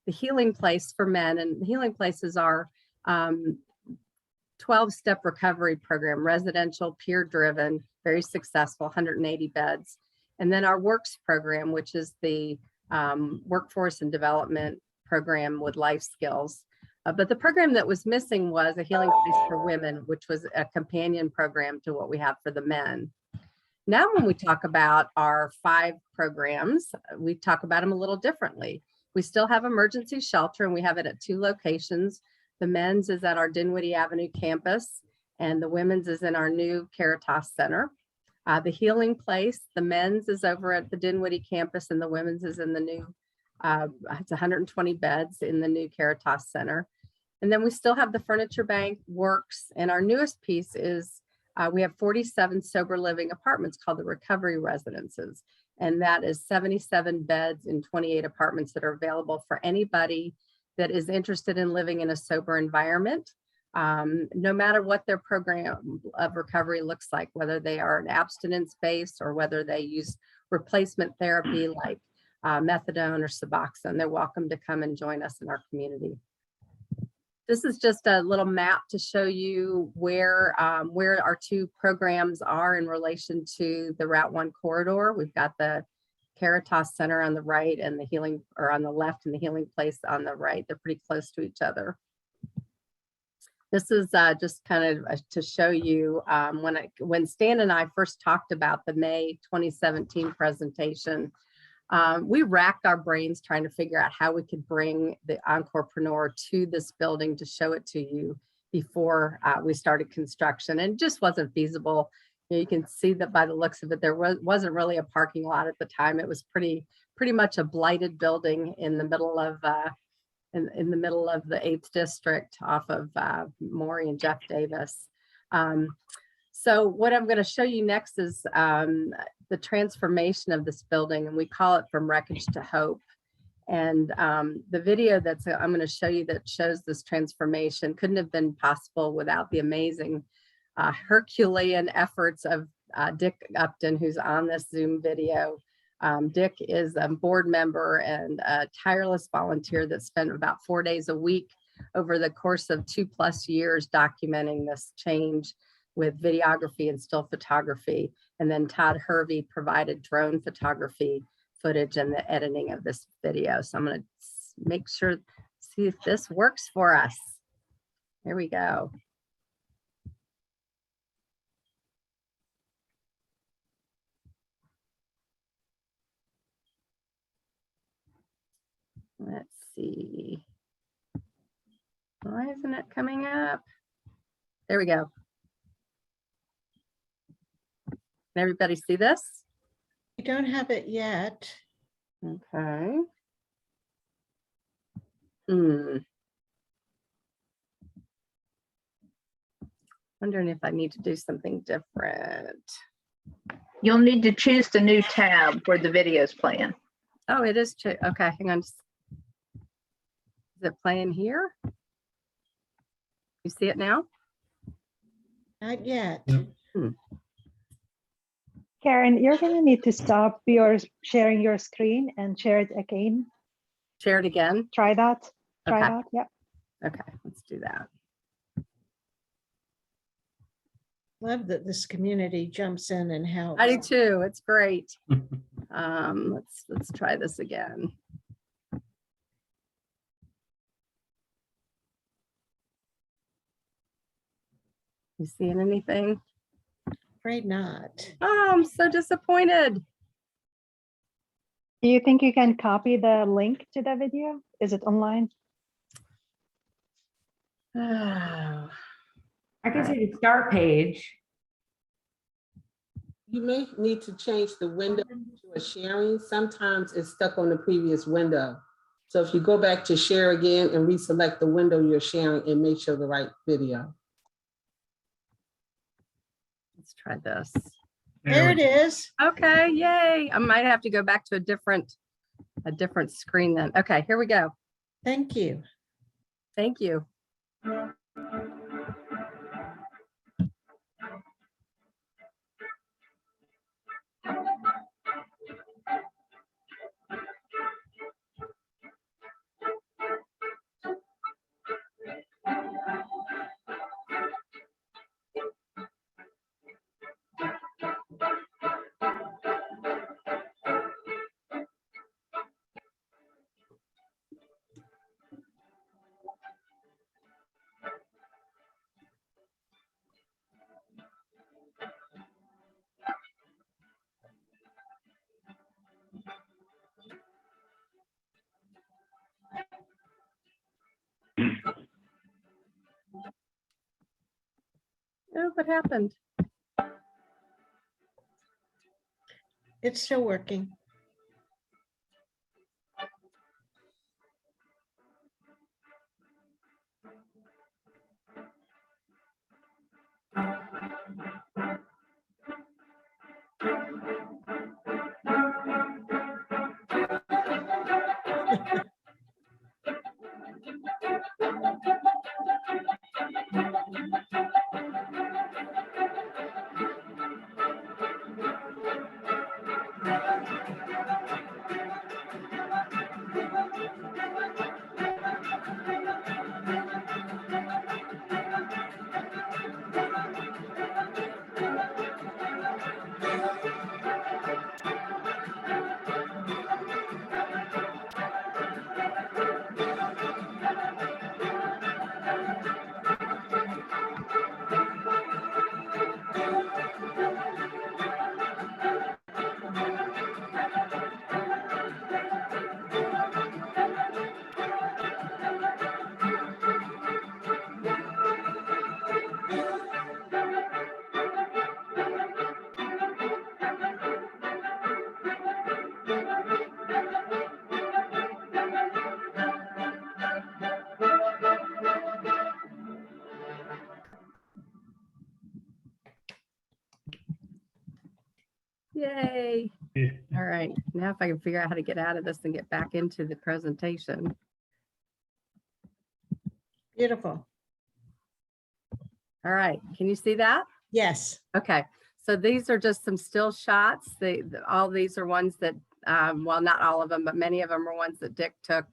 the healing place for men, and the healing places are 12-step recovery program, residential, peer-driven, very successful, 180 beds. And then our works program, which is the workforce and development program with life skills. But the program that was missing was a healing place for women, which was a companion program to what we have for the men. Now, when we talk about our 5 programs, we talk about them a little differently. We still have emergency shelter, and we have it at 2 locations. The men's is at our Dinwiddie Avenue campus, and the women's is in our new CARITAS Center. The healing place, the men's is over at the Dinwiddie campus, and the women's is in the new, it's 120 beds in the new CARITAS Center. And then we still have the furniture bank, works, and our newest piece is we have 47 sober living apartments called the recovery residences. And that is 77 beds in 28 apartments that are available for anybody that is interested in living in a sober environment, no matter what their program of recovery looks like, whether they are an abstinence based or whether they use replacement therapy like methadone or Suboxone. They're welcome to come and join us in our community. This is just a little map to show you where our 2 programs are in relation to the Route 1 corridor. We've got the CARITAS Center on the right and the healing, or on the left, and the healing place on the right. They're pretty close to each other. This is just kind of to show you when Stan and I first talked about the May 2017 presentation, we racked our brains trying to figure out how we could bring the Encorepreneur to this building to show it to you before we started construction, and it just wasn't feasible. You can see that by the looks of it, there wasn't really a parking lot at the time. It was pretty much a blighted building in the middle of in the middle of the 8th district off of Maury and Jeff Davis. So what I'm going to show you next is the transformation of this building, and we call it From Wreckage to Hope. And the video I'm going to show you that shows this transformation couldn't have been possible without the amazing Herculean efforts of Dick Gupton, who's on this Zoom video. Dick is a board member and a tireless volunteer that spent about 4 days a week over the course of 2+ years documenting this change with videography and still photography. And then Todd Hervey provided drone photography footage and the editing of this video. So I'm going to make sure, see if this works for us. Here we go. Let's see. Why isn't it coming up? There we go. Can everybody see this? We don't have it yet. Okay. Wondering if I need to do something different. You'll need to choose the new tab where the video is playing. Oh, it is. Okay, hang on. Is it playing here? You see it now? Not yet. Karen, you're going to need to stop sharing your screen and share it again. Share it again. Try that. Try Okay. that. Yep. Okay, let's do that. Love that this community jumps in and helps. I do too. It's great. Let's try this again. You seeing anything? Afraid not. Oh, I'm so disappointed. Do you think you can copy the link to the video? Is it online? Oh. I can see the start page. You may need to change the window to a sharing. Sometimes it's stuck on the previous window. So if you go back to share again and reselect the window you're sharing, it may show the right video. Let's try this. There it is. Okay, yay. I might have to go back to a different screen then. Okay, here we go. Thank you. Thank you. Oh, what happened? It's still working. Yay. Yeah. All right, now if I can figure out how to get out of this and get back into the presentation. Beautiful. All right, can you see that? Yes. Okay, so these are just some still shots. All these are ones that, well, not all of them, but many of them are ones that Dick took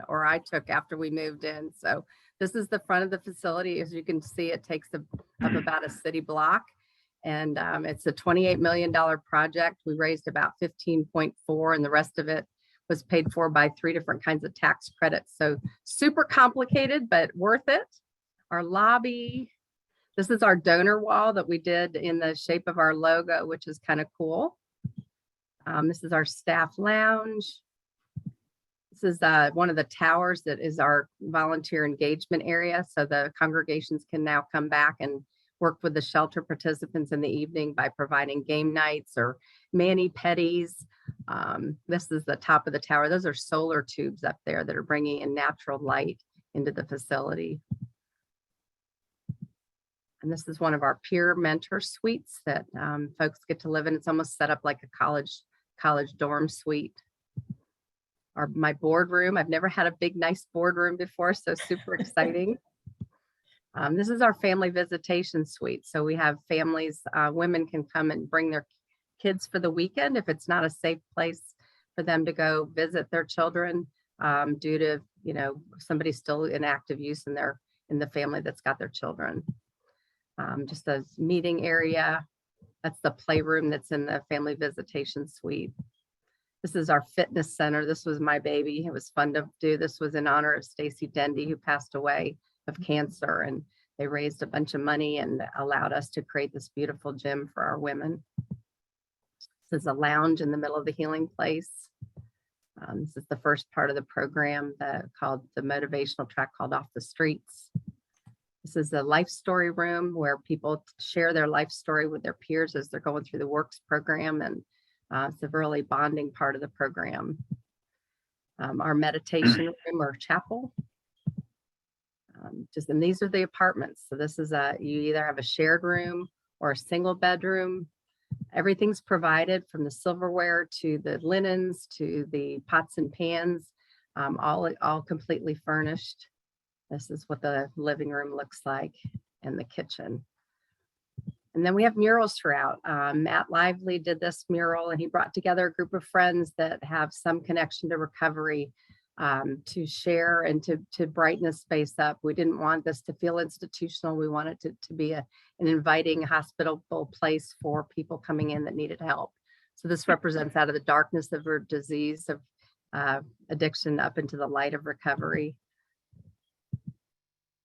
or I took after we moved in. So this is the front of the facility. As you can see, it takes up about a city block. And it's a $28 million project. We raised about 15.4, and the rest of it was paid for by 3 different kinds of tax credits. So super complicated, but worth it. Our lobby. This is our donor wall that we did in the shape of our logo, which is kind of cool. This is our staff lounge. This is one of the towers that is our volunteer engagement area. So the congregations can now come back and work with the shelter participants in the evening by providing game nights or mani-pedis. This is the top of the tower. Those are solar tubes up there that are bringing in natural light into the facility. And this is one of our peer mentor suites that folks get to live in. It's almost set up like a college dorm suite. My boardroom. I've never had a big, nice boardroom before, so super exciting. This is our family visitation suite. So we have families, women can come and bring their kids for the weekend if it's not a safe place for them to go visit their children due to, you know, somebody still in active use in the family that's got their children. Just a meeting area. That's the playroom that's in the family visitation suite. This is our fitness center. This was my baby. It was fun to do. This was in honor of Stacy Dendy, who passed away of cancer, and they raised a bunch of money and allowed us to create this beautiful gym for our women. This is a lounge in the middle of the healing place. This is the first part of the program called the motivational track called Off the Streets. This is the life story room where people share their life story with their peers as they're going through the works program, and it's a really bonding part of the program. Our meditation room or chapel. And these are the apartments. So this is you either have a shared room or a single bedroom. Everything's provided from the silverware to the linens to the pots and pans, all completely furnished. This is what the living room looks like, and the kitchen. And then we have murals throughout. Matt Lively did this mural, and he brought together a group of friends that have some connection to recovery to share and to brighten the space up. We didn't want this to feel institutional. We wanted it to be an inviting, hospitable place for people coming in that needed help. So this represents out of the darkness of her disease of addiction up into the light of recovery.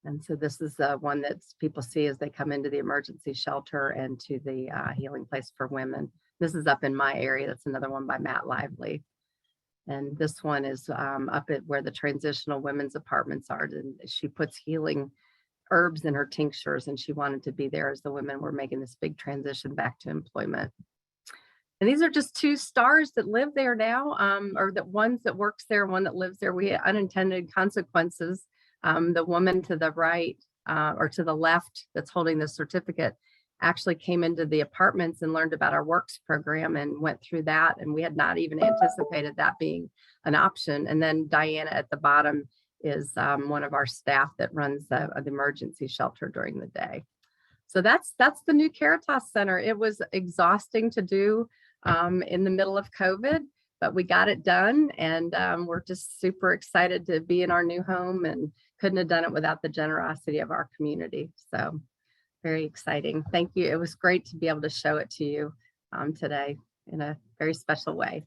And so this is the one that people see as they come into the emergency shelter and to the healing place for women. This is up in my area. That's another one by Matt Lively. And this one is up at where the transitional women's apartments are. And she puts healing herbs in her tinctures, and she wanted to be there as the women were making this big transition back to employment. And these are just 2 stars that live there now, or the ones that works there, one that lives there. We had unintended consequences. The woman to the right or to the left that's holding the certificate actually came into the apartments and learned about our works program and went through that. And we had not even anticipated that being an option. And then Diana at the bottom is one of our staff that runs the emergency shelter during the day. So that's the new CARITAS Center. It was exhausting to do in the middle of COVID, but we got it done, and we're just super excited to be in our new home, and couldn't have done it without the generosity of our community. So very exciting. Thank you. It was great to be able to show it to you today in a very special way.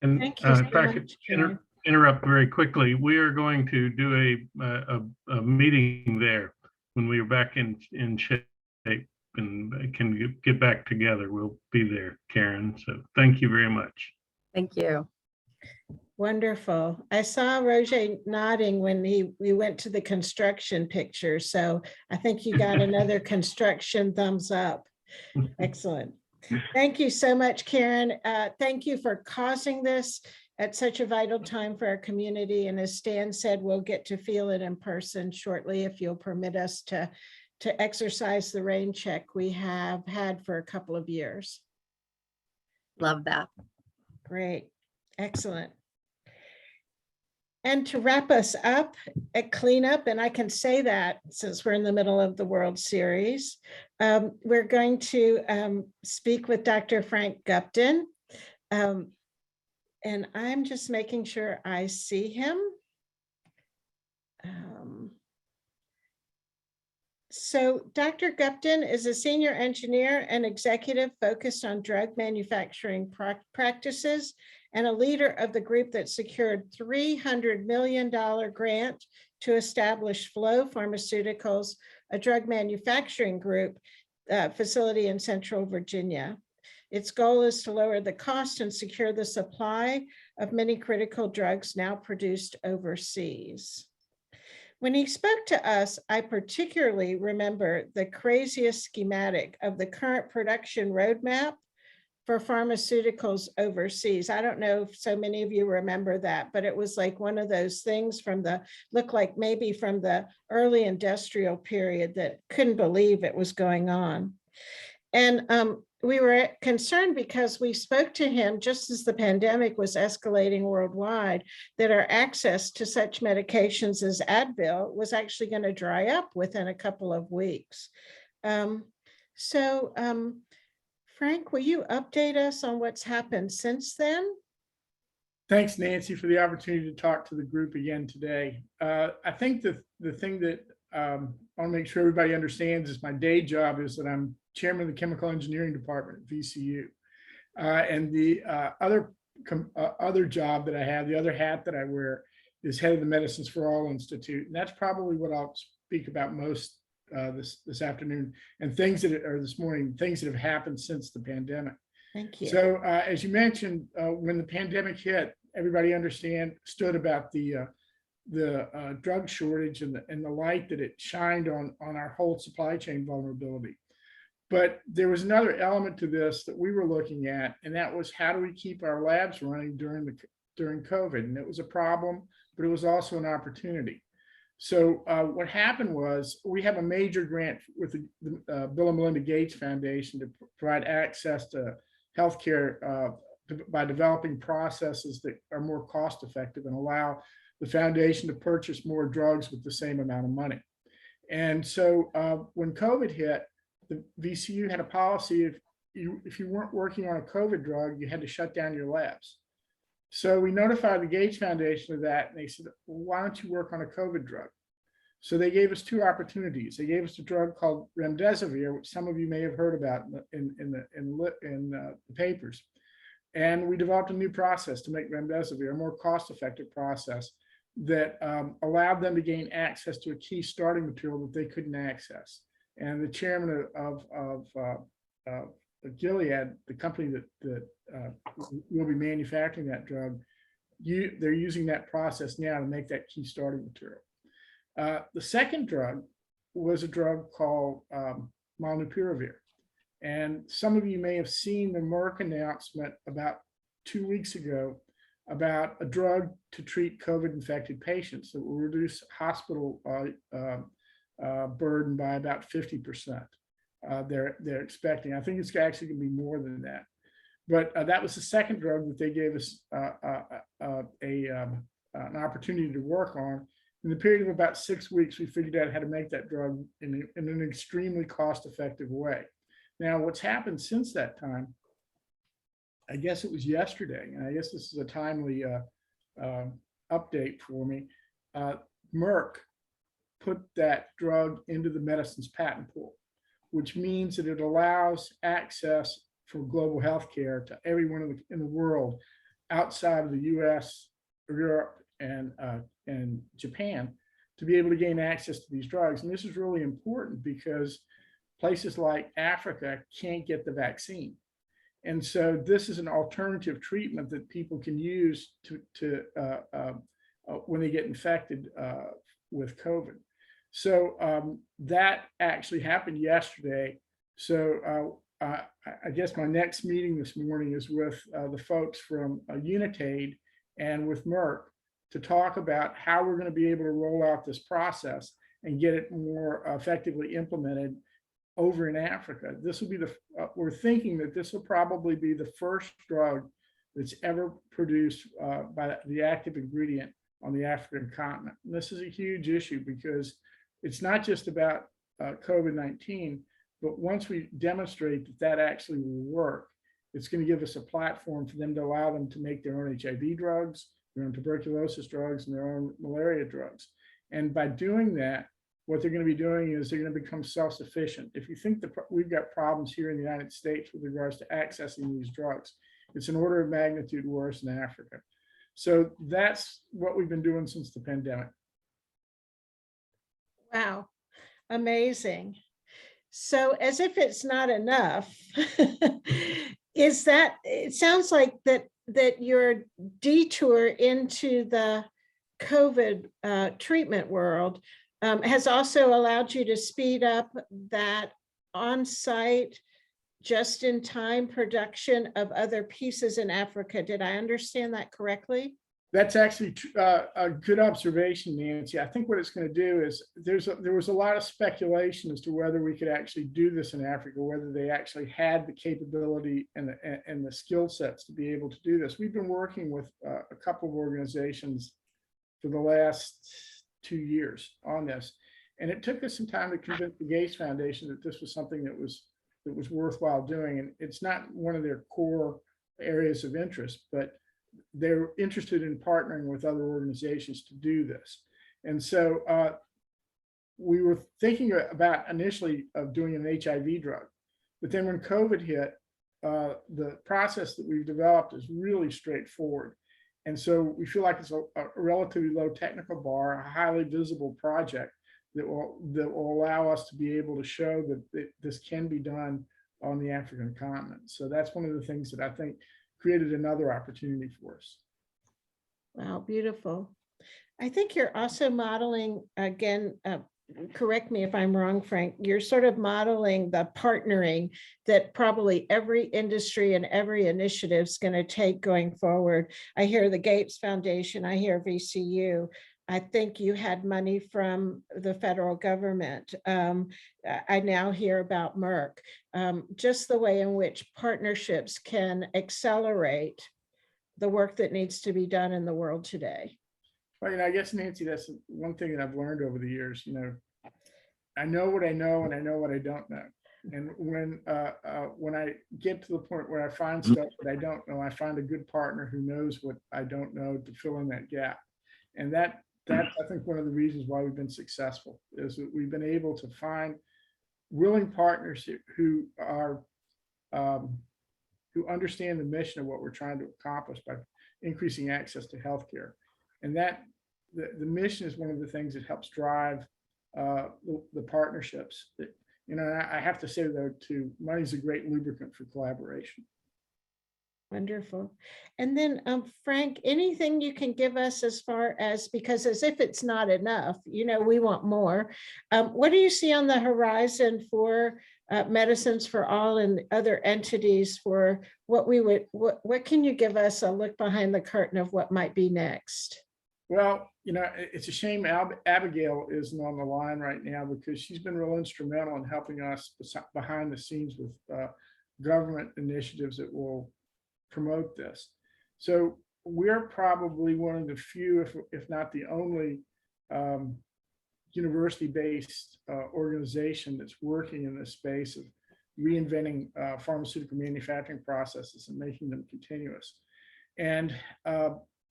And Thank you so if I could much, Karen. interrupt very quickly, we are going to do a meeting there when we are back in shape and can get back together. We'll be there, Karen. So thank you very much. Thank you. Wonderful. I saw Rojai nodding when we went to the construction picture. So I think you got another construction thumbs up. Excellent. Thank you so much, Karen. Thank you for causing this at such a vital time for our community. And as Stan said, we'll get to feel it in person shortly if you'll permit us to exercise the rain check we have had for a couple of years. Love that. Great, excellent. And to wrap us up at cleanup, and I can say that since we're in the middle of the World Series, we're going to speak with Dr. Frank Gupton. And I'm just making sure I see him. So Dr. Gupton is a senior engineer and executive focused on drug manufacturing practices and a leader of the group that secured $300 million grant to establish Phlow Pharmaceuticals, a drug manufacturing group facility in Central Virginia. Its goal is to lower the cost and secure the supply of many critical drugs now produced overseas. When he spoke to us, I particularly remember the craziest schematic of the current production roadmap for pharmaceuticals overseas. I don't know if so many of you remember that, but it was like one of those things from looked like maybe from the early industrial period that couldn't believe it was going on. And we were concerned because we spoke to him just as the pandemic was escalating worldwide, that our access to such medications as Advil was actually going to dry up within a couple of weeks. Frank, will you update us on what's happened since then? Thanks, Nancy, for the opportunity to talk to the group again today. I think the thing that I want to make sure everybody understands is my day job is that I'm chairman of the chemical engineering department at VCU. And the other job that I have, the other hat that I wear, is head of the Medicines for All Institute. And that's probably what I'll speak about most this afternoon, and this morning, things that have happened since the pandemic. Thank you. So as you mentioned, when the pandemic hit, everybody understood about the drug shortage and the light that it shined on our whole supply chain vulnerability. But there was another element to this that we were looking at, and that was how do we keep our labs running during COVID? And it was a problem, but it was also an opportunity. So what happened was we have a major grant with the Bill and Melinda Gates Foundation to provide access to healthcare by developing processes that are more cost effective and allow the foundation to purchase more drugs with the same amount of money. And so when COVID hit, the VCU had a policy if you weren't working on a COVID drug, you had to shut down your labs. So we notified the Gates Foundation of that, and they said, well, why don't you work on a COVID drug? So they gave us two opportunities. They gave us a drug called remdesivir, which some of you may have heard about in the papers. And we developed a new process to make remdesivir a more cost-effective process that allowed them to gain access to a key starting material that they couldn't access. And the chairman of Gilead, the company that will be manufacturing that drug, they're using that process now to make that key starting material. The second drug was a drug called molnupiravir. And some of you may have seen the Merck announcement about 2 weeks ago about a drug to treat COVID-infected patients that will reduce hospital burden by about 50%. They're expecting. I think it's actually going to be more than that. But that was the second drug that they gave us an opportunity to work on. In the period of about 6 weeks, we figured out how to make that drug in an extremely cost-effective way. Now, what's happened since that time, I guess it was yesterday, and I guess this is a timely update for me. Merck put that drug into the medicines patent pool, which means that it allows access for global healthcare to everyone in the world outside of the US, Europe, and Japan to be able to gain access to these drugs. And this is really important because places like Africa can't get the vaccine. And so this is an alternative treatment that people can use when they get infected with COVID. So that actually happened yesterday. So I guess my next meeting this morning is with the folks from Unitaid and with Merck to talk about how we're going to be able to roll out this process and get it more effectively implemented over in Africa. This will be we're thinking that this will probably be the first drug that's ever produced by the active ingredient on the African continent. And this is a huge issue because it's not just about COVID-19, but once we demonstrate that that actually will work, it's going to give us a platform for them to allow them to make their own HIV drugs, their own tuberculosis drugs, and their own malaria drugs. And by doing that, what they're going to be doing is they're going to become self-sufficient. If you think that we've got problems here in the United States with regards to accessing these drugs, it's an order of magnitude worse in Africa. So that's what we've been doing since the pandemic. Wow, amazing. So as if it's not enough, is that, it sounds like that your detour into the COVID treatment world has also allowed you to speed up that on-site, just-in-time production of other pieces in Africa. Did I understand that correctly? That's actually a good observation, Nancy. I think what it's going to do is there was a lot of speculation as to whether we could actually do this in Africa, whether they actually had the capability and the skill sets to be able to do this. We've been working with a couple of organizations for the last 2 years on this, and it took us some time to convince the Gates Foundation that this was something that was worthwhile doing. And it's not one of their core areas of interest, but they're interested in partnering with other organizations to do this. And so we were thinking about initially of doing an HIV drug, but then when COVID hit, the process that we've developed is really straightforward. And so we feel like it's a relatively low technical bar, a highly visible project that will allow us to be able to show that this can be done on the African continent. So that's one of the things that I think created another opportunity for us. Wow, beautiful. I think you're also modeling, again, correct me if I'm wrong, Frank, you're sort of modeling the partnering that probably every industry and every initiative is going to take going forward. I hear the Gates Foundation, I hear VCU. I think you had money from the federal government. I now hear about Merck. Just the way in which partnerships can accelerate the work that needs to be done in the world today. Well, I guess, Nancy, that's one thing that I've learned over the years. I know what I know and I know what I don't know. And when I get to the point where I find stuff that I don't know, I find a good partner who knows what I don't know to fill in that gap. And that's, I think, one of the reasons why we've been successful is that we've been able to find willing partners who are who understand the mission of what we're trying to accomplish by increasing access to healthcare. And that the mission is one of the things that helps drive the partnerships. That, I have to say, though, too, money's a great lubricant for collaboration. Wonderful. And then Frank, anything you can give us as far as, because as if it's not enough, we want more. What do you see on the horizon for Medicines for All and other entities for what can you give us a look behind the curtain of what might be next? Well, it's a shame Abigail isn't on the line right now because she's been real instrumental in helping us behind the scenes with government initiatives that will promote this. So we're probably one of the few, if not the only, university-based organization that's working in this space of reinventing pharmaceutical manufacturing processes and making them continuous. And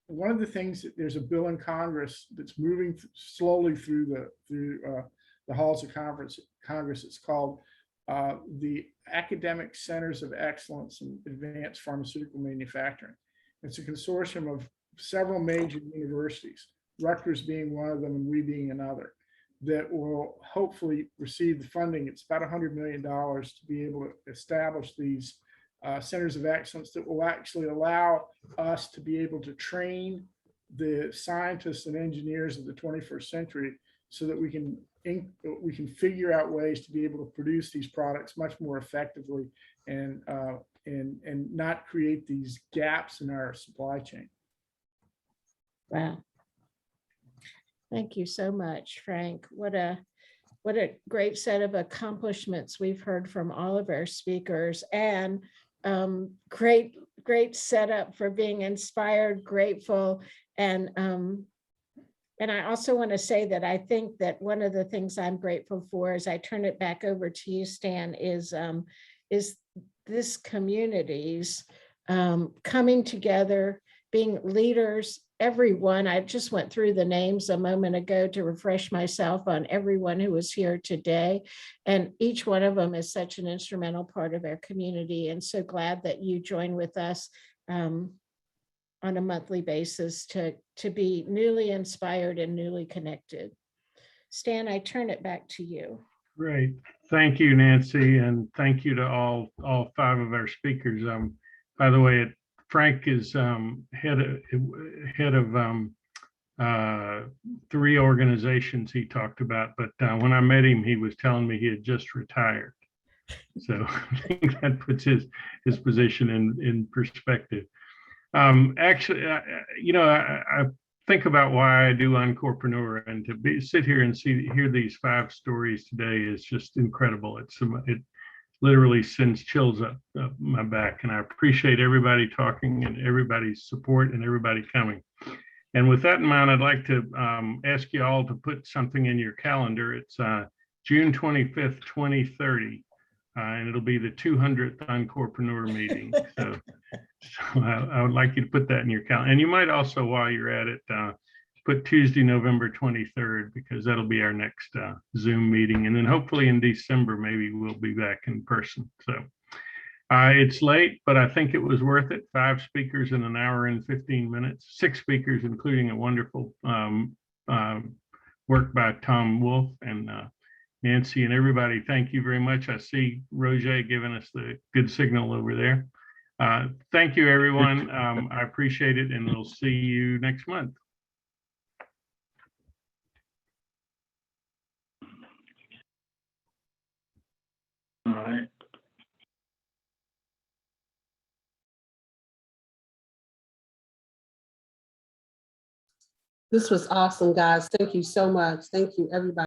one of the things that there's a bill in Congress that's moving slowly through the halls of Congress. It's called the Academic Centers of Excellence in Advanced Pharmaceutical Manufacturing. It's a consortium of several major universities, Rutgers being one of them and we being another, that will hopefully receive the funding. It's about $100 million to be able to establish these centers of excellence that will actually allow us to be able to train the scientists and engineers of the 21st century so that we can figure out ways to be able to produce these products much more effectively and not create these gaps in our supply chain. Wow. Thank you so much, Frank. What a what a great set of accomplishments we've heard from all of our speakers, and great setup for being inspired, grateful, and I also want to say that I think that one of the things I'm grateful for, as I turn it back over to you, Stan, is this community's coming together, being leaders. Everyone, I just went through the names a moment ago to refresh myself on everyone who was here today. And each one of them is such an instrumental part of our community. And so glad that you join with us on a monthly basis to be newly inspired and newly connected. Stan, I turn it back to you. Great. Thank you, Nancy. And thank you to all 5 of our speakers. By the way, Frank is head of 3 organizations he talked about, but when I met him, he was telling me he had just retired. So I think that puts his position in perspective. Actually, I think about why I do Encorepreneur, and to sit here and hear these 5 stories today is just incredible. It literally sends chills up my back, and I appreciate everybody talking and everybody's support and everybody coming. And with that in mind, I'd like to ask you all to put something in your calendar. It's June 25th, 2030, and it'll be the 200th Encorepreneur meeting. So I would like you to put that in your calendar. And you might also, while you're at it, put Tuesday, November 23rd, because that'll be our next Zoom meeting. And then hopefully in December, maybe we'll be back in person. So it's late, but I think it was worth it. 5 speakers in an hour and 15 minutes, 6 speakers, including a wonderful work by Tom Wolf and Nancy and everybody. Thank you very much. I see Rojai giving us the good signal over there. Thank you, everyone. I appreciate it, and we'll see you next month. All right. This was awesome, guys. Thank you so much. Thank you, everybody.